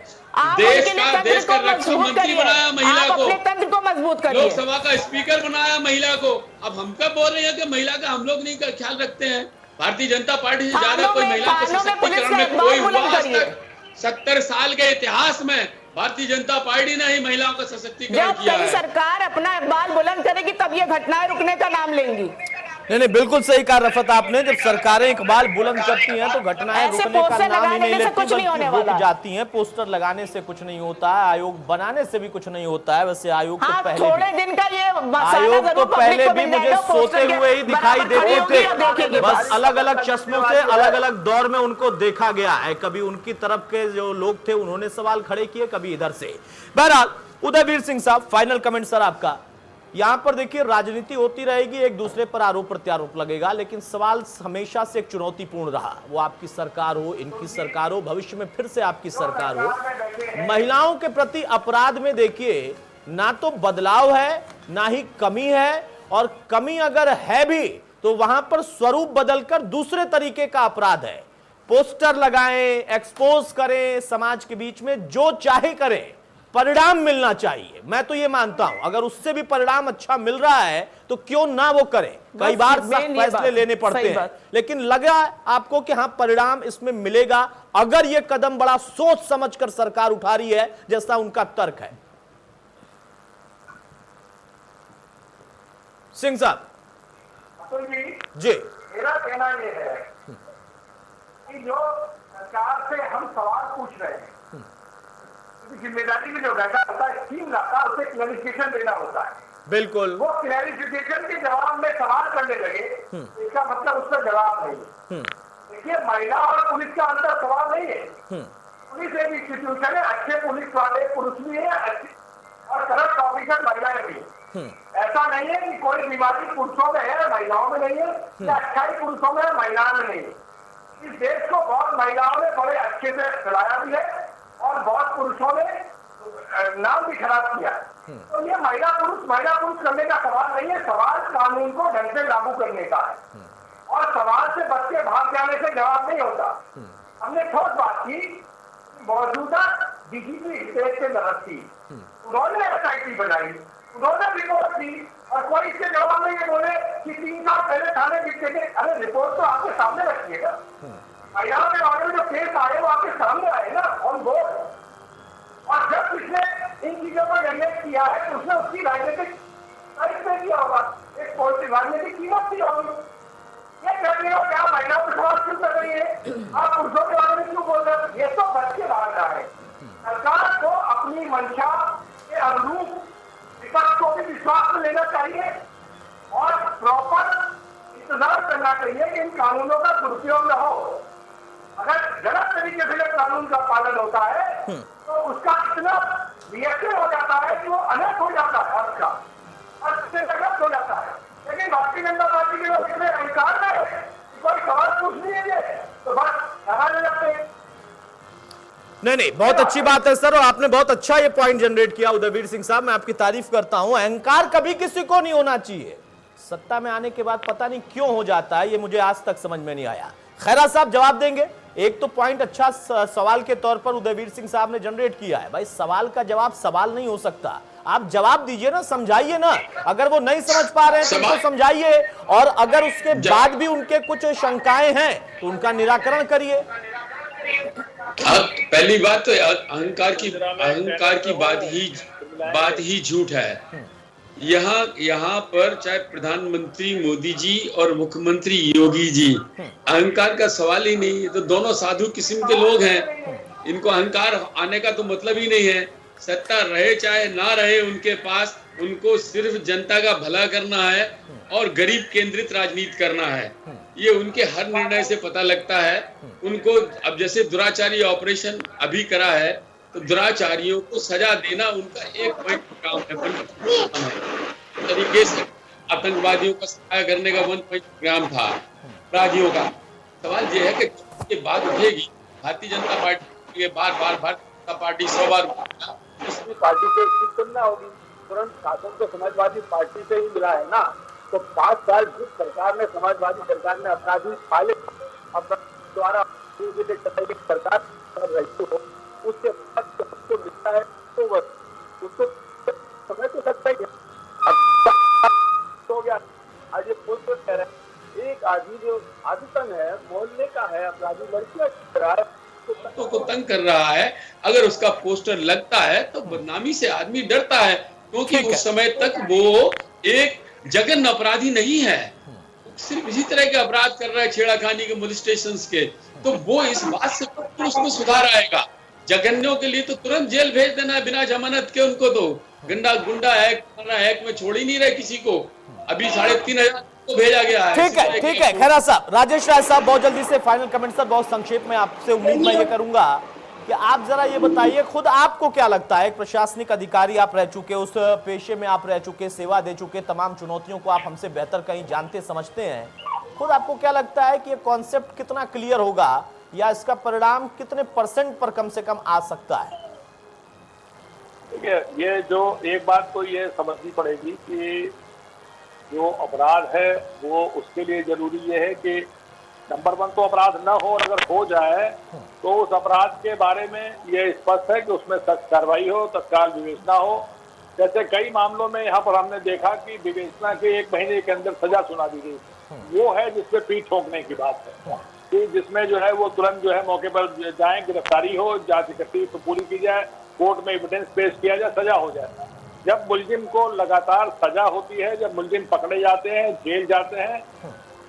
Speaker 9: देश का रक्षा मंत्री बनाया महिला को,
Speaker 5: अपने तंत्र को मजबूत करिए,
Speaker 9: लोकसभा का स्पीकर बनाया महिला को। अब हम क्या बोल रहे हैं कि महिला का हम लोग नहीं का ख्याल रखते हैं? भारतीय जनता पार्टी से ज्यादा कोई महिला के सशक्तिकरण में कोई हुआ आज तक? 70 साल के इतिहास में भारतीय जनता पार्टी ने ही महिलाओं का सशक्तिकरण किया है।
Speaker 5: सरकार अपना इकबाल बुलंद करेगी तब ये घटनाएं रुकने का नाम लेंगी।
Speaker 1: नहीं, बिल्कुल सही कहा रफत आपने। जब सरकारें इकबाल बुलंद करती हैं तो घटनाएं रुकने का नाम ही नहीं लेती, बल्कि रुक जाती हैं। पोस्टर लगाने से कुछ नहीं होता है, आयोग बनाने से भी कुछ नहीं होता है। वैसे आयोग तो पहले
Speaker 5: थोड़े दिन का ये
Speaker 1: आयोग तो पहले भी मुझे सोते हुए ही दिखाई देते थे, बस अलग अलग चश्मों से अलग अलग दौर में उनको देखा गया है। कभी उनकी तरफ के जो लोग थे उन्होंने सवाल खड़े किए, कभी इधर से। बहरहाल उदयवीर सिंह साहब, फाइनल कमेंट सर आपका। यहां पर देखिए, राजनीति होती रहेगी, एक दूसरे पर आरोप प्रत्यारोप लगेगा, लेकिन सवाल हमेशा से एक चुनौतीपूर्ण रहा। वो आपकी सरकार हो, इनकी सरकार हो, भविष्य में फिर से आपकी सरकार हो। महिलाओं के प्रति अपराध में देखिए, ना तो बदलाव है ना ही कमी है, और कमी अगर है भी तो वहां पर स्वरूप बदलकर दूसरे तरीके का अपराध है। पोस्टर लगाएं, एक्सपोज करें, समाज के बीच में जो चाहे करें, परिणाम मिलना चाहिए। मैं तो ये मानता हूं, अगर उससे भी परिणाम अच्छा मिल रहा है तो क्यों ना वो करें। कई बार सख्त फैसले लेने पड़ते हैं, लेकिन लगा आपको कि हाँ परिणाम इसमें मिलेगा अगर ये कदम बड़ा सोच समझकर सरकार उठा रही है, जैसा उनका तर्क है। सिंह साहब
Speaker 7: तो
Speaker 1: जी,
Speaker 7: मेरा कहना ये है कि जो सरकार से हम सवाल पूछ रहे हैं, जिम्मेदारी में जो बैठा होता है, स्कीम लाता है, उसे क्लैरिफिकेशन देना होता है।
Speaker 1: बिल्कुल।
Speaker 7: वो क्लैरिफिकेशन के जवाब में सवाल करने लगे, इसका मतलब उसका जवाब नहीं। देखिए, महिला और पुलिस का अंदर सवाल नहीं है। पुलिस एक इंस्टीट्यूशन है, अच्छे पुलिस वाले पुरुष भी है, और करप्ट ऑफिसर महिलाएं भी है। ऐसा नहीं है कि कोई बीमारी पुरुषों में है महिलाओं में नहीं है, या अच्छाई पुरुषों में है महिलाओं में नहीं है। इस देश को बहुत महिलाओं ने बड़े अच्छे से चलाया भी है और बहुत पुरुषों ने नाम भी खराब किया है। तो ये महिला पुरुष करने का सवाल नहीं है, सवाल कानून को ढंग से लागू करने का है। और सवाल से बच के भाग जाने से जवाब नहीं होता। हमने ठोस बात की, मौजूदा डीजीपी हितेश से मदद की, उन्होंने एसआईटी बनाई, उन्होंने रिपोर्ट दी, और कोई इसके जवाब नहीं है बोले कि 3 साल पहले थाने जीतते थे। अरे रिपोर्ट तो आपके सामने रखिएगा, महिलाओं के बारे में जो केस आए वो आपके सामने आए ना, ऑन बोर्ड। और जब उसने इन चीजों को जनरेट किया है तो उसने उसकी राजनीतिक किया होगा, एक पॉलिटिक राजनीतिक कीमत की होगी। ये कर रही हो क्या, महिलाओं पर सवाल क्यों कर रही है, आप पुरुषों के बारे में क्यों बोल रहे हैं? ये तो बच के बाहर रहा है। सरकार को अपनी मंशा के अनुरूप विपक्ष को भी विश्वास में लेना चाहिए और प्रॉपर इंतजार करना चाहिए कि इन कानूनों का दुरुपयोग न हो। अगर गलत तरीके से कानून का पालन होता है तो उसका इतना रिएक्शन हो जाता है कि वो अनर्थ हो जाता है, अर्थ का अर्थ से गलत हो जाता है। लेकिन भारतीय जनता पार्टी के लोग इतने अधिकार में कोई सवाल पूछ नहीं है तो बस लगा ले जाते हैं।
Speaker 1: नहीं, बहुत अच्छी बात है सर, और आपने बहुत अच्छा ये पॉइंट जनरेट किया उदयवीर सिंह साहब, मैं आपकी तारीफ करता हूं। अहंकार कभी किसी को नहीं होना चाहिए, सत्ता में आने के बाद पता नहीं क्यों हो जाता है, ये मुझे आज तक समझ में नहीं आया। खैरा साहब जवाब देंगे। एक तो पॉइंट अच्छा सवाल के तौर पर उदयवीर सिंह साहब ने जनरेट किया है। भाई सवाल का जवाब सवाल नहीं हो सकता, आप जवाब दीजिए ना, समझाइए ना। अगर वो नहीं समझ पा रहे हैं तो उनको समझाइए, और अगर उसके बाद भी उनके कुछ शंकाएं हैं तो उनका निराकरण करिए।
Speaker 9: पहली बात तो अहंकार की बात ही झूठ है। यहाँ पर चाहे प्रधानमंत्री मोदी जी और मुख्यमंत्री योगी जी, अहंकार का सवाल ही नहीं। ये तो दोनों साधु किस्म के लोग हैं, इनको अहंकार आने का तो मतलब ही नहीं है। सत्ता रहे चाहे ना रहे उनके पास, उनको सिर्फ जनता का भला करना है और गरीब केंद्रित राजनीति करना है। ये उनके हर निर्णय से पता लगता है। उनको अब जैसे दुराचारी ऑपरेशन अभी करा है, तो दुराचारियों को सजा देना उनका एक काम है। तरीके से आतंकवादियों का सहायता करने का 1 प्रोग्राम था अपराधियों का। सवाल ये है कि ये बात उठेगी, भारतीय जनता पार्टी के बार भारतीय जनता पार्टी 100 बार
Speaker 8: दूसरी पार्टी को चुनना होगी। तुरंत शासन तो समाजवादी पार्टी से ही मिला है ना, तो 5 साल जिस सरकार ने, समाजवादी सरकार ने अपराधी फाइल द्वारा सरकार कर रही हो, उसके बाद उसको मिलता है तो बस उसको समय तो सकता ही हो गया। आज ये कह रहे हैं एक आदमी जो आदितन है, मोहल्ले का है, अपराधी लड़कियां रहा है
Speaker 9: को तंग कर रहा है, अगर उसका पोस्टर लगता है तो बदनामी से आदमी डरता है, क्योंकि उस समय तक वो एक जघन्य अपराधी नहीं है, सिर्फ इसी तरह के अपराध कर रहा है, छेड़ाखानी के, मोलिस्टेशंस के। तो वो इस बात से उसमें सुधार आएगा। जघन्यों के लिए तो तुरंत जेल भेज देना है बिना जमानत के। उनको तो गुंडा हैक में छोड़ ही नहीं रहे किसी को। अभी 3,500 को भेजा गया है।
Speaker 1: ठीक है खैरा साहब। राजेश राय साहब बहुत जल्दी से फाइनल कमेंट सर, बहुत संक्षेप में आपसे उम्मीद मैं ये करूंगा कि आप जरा ये बताइए, खुद आपको क्या लगता है, एक प्रशासनिक अधिकारी आप रह चुके, उस पेशे में आप रह चुके, सेवा दे चुके, तमाम चुनौतियों को आप हमसे बेहतर कहीं जानते समझते हैं, खुद आपको क्या लगता है कि ये कॉन्सेप्ट कितना क्लियर होगा या इसका परिणाम कितने % पर कम से कम आ सकता है?
Speaker 4: देखिए, ये जो एक बात तो ये समझनी पड़ेगी कि जो अपराध है वो उसके लिए जरूरी ये है कि नंबर 1 तो अपराध न हो, और अगर हो जाए तो उस अपराध के बारे में ये स्पष्ट है कि उसमें सख्त कार्रवाई हो, तत्काल विवेचना हो। जैसे कई मामलों में यहाँ पर हमने देखा कि विवेचना के 1 महीने के अंदर सजा सुना दी गई, वो है जिसपे पीठ ठोकने की बात है, कि जिसमें जो है वो तुरंत जो है मौके पर जाए, गिरफ्तारी हो, जांच इकट्ठी पूरी की जाए, कोर्ट में एविडेंस पेश किया जाए, सजा हो जाए। जब मुलजिम को लगातार सजा होती है, जब मुलजिम पकड़े जाते हैं, जेल जाते हैं,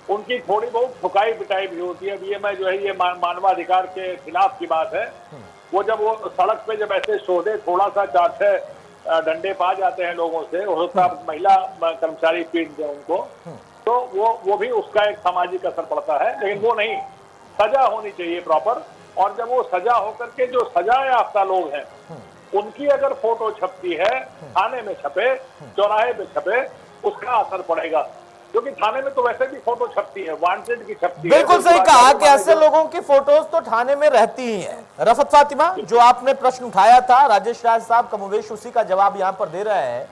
Speaker 4: उनकी थोड़ी बहुत ठुकाई पिटाई भी होती है। अब ये मैं जो है ये मानवाधिकार के खिलाफ की बात है। वो जब वो सड़क पे जब ऐसे शोधे थोड़ा सा 4-6 डंडे पा जाते हैं लोगों से, हो सकता है महिला कर्मचारी पीट दे उनको, तो वो भी उसका एक सामाजिक असर पड़ता है। लेकिन वो नहीं, सजा होनी चाहिए प्रॉपर। और जब वो सजा होकर के जो सजा याफ्ता लोग हैं उनकी अगर फोटो छपती है, थाने में छपे, चौराहे पे छपे, उसका असर पड़ेगा। क्योंकि थाने में तो वैसे भी फोटो छपती है, वांटेड की छपती है।
Speaker 1: बिल्कुल सही कहा कि ऐसे लोगों की फोटोज तो थाने में रहती ही हैं। रफत फातिमा, जो आपने प्रश्न उठाया था, राजेश राज साहब कमोवेश उसी का जवाब यहां पर दे रहे हैं।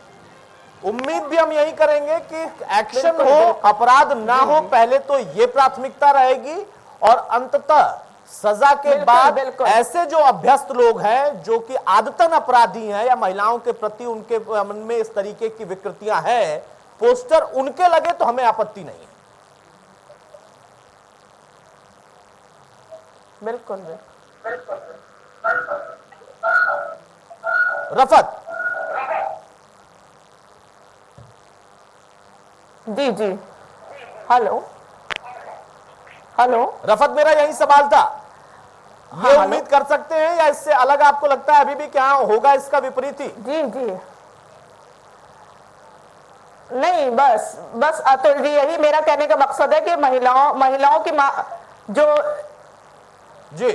Speaker 1: उम्मीद भी हम यही करेंगे कि एक्शन हो, अपराध ना हो, पहले तो ये प्राथमिकता रहेगी और अंततः सजा के बाद ऐसे जो अभ्यस्त लोग हैं जो कि आदतन अपराधी हैं या महिलाओं के प्रति उनके मन में इस तरीके की विकृतियां हैं, पोस्टर उनके लगे तो हमें आपत्ति नहीं है।
Speaker 5: बिल्कुल।
Speaker 1: रफत
Speaker 5: जी जी, हेलो हेलो।
Speaker 1: रफत, मेरा यही सवाल था। ये
Speaker 5: हाँ,
Speaker 1: उम्मीद कर सकते हैं या इससे अलग आपको लगता है अभी भी क्या होगा इसका विपरीत ही?
Speaker 5: जी जी, नहीं, बस अतुल जी, यही मेरा कहने का मकसद है कि महिलाओं की जो
Speaker 1: जी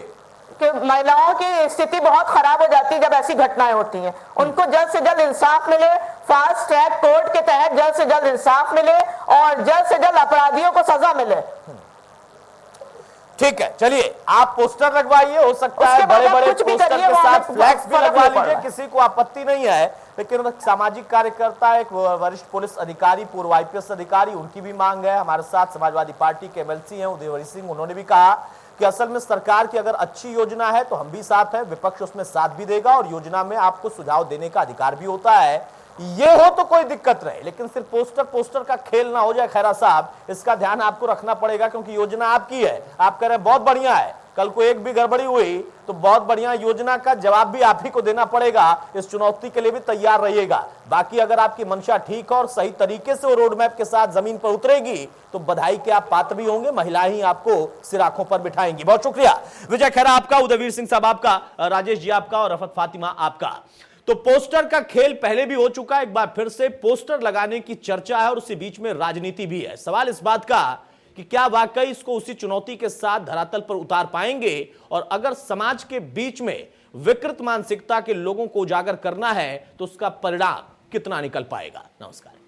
Speaker 5: कि महिलाओं की स्थिति बहुत खराब हो जाती है जब ऐसी घटनाएं होती हैं। उनको जल्द से जल्द इंसाफ मिले, फास्ट ट्रैक कोर्ट के तहत जल्द से जल्द इंसाफ मिले और जल्द से जल्द अपराधियों को सजा मिले।
Speaker 1: ठीक है, चलिए आप पोस्टर लगवाइए, हो सकता है बड़े बड़े पोस्टर के साथ फ्लैक्स भी लगवा लीजिए, किसी को आपत्ति नहीं है। लेकिन सामाजिक कार्यकर्ता, एक वरिष्ठ पुलिस अधिकारी, पूर्व IPS अधिकारी, उनकी भी मांग है। हमारे साथ समाजवादी पार्टी के MLC हैं उदयवरी सिंह, उन्होंने भी कहा कि असल में सरकार की अगर अच्छी योजना है तो हम भी साथ हैं, विपक्ष उसमें साथ भी देगा और योजना में आपको सुझाव देने का अधिकार भी होता है। ये हो तो कोई दिक्कत नहीं, लेकिन सिर्फ पोस्टर का खेल ना हो जाए। खैरा साहब, इसका ध्यान आपको रखना पड़ेगा क्योंकि योजना आपकी है। आप कह रहे हैं बहुत बढ़िया है, कल को एक भी गड़बड़ी हुई तो बहुत बढ़िया योजना का जवाब भी आप ही को देना पड़ेगा। इस चुनौती के लिए भी तैयार रहिएगा। बाकी अगर आपकी मंशा ठीक है और सही तरीके से वो रोड मैप के साथ जमीन पर उतरेगी तो बधाई के आप पात्र भी होंगे, महिलाएं ही आपको सिराखों पर बिठाएंगी। बहुत शुक्रिया विजय खैरा आपका, उदयवीर सिंह साहब आपका, राजेश जी आपका और रफत फातिमा आपका। तो पोस्टर का खेल पहले भी हो चुका है, एक बार फिर से पोस्टर लगाने की चर्चा है और उसी बीच में राजनीति भी है। सवाल इस बात का कि क्या वाकई इसको उसी चुनौती के साथ धरातल पर उतार पाएंगे, और अगर समाज के बीच में विकृत मानसिकता के लोगों को उजागर करना है तो उसका परिणाम कितना निकल पाएगा। नमस्कार।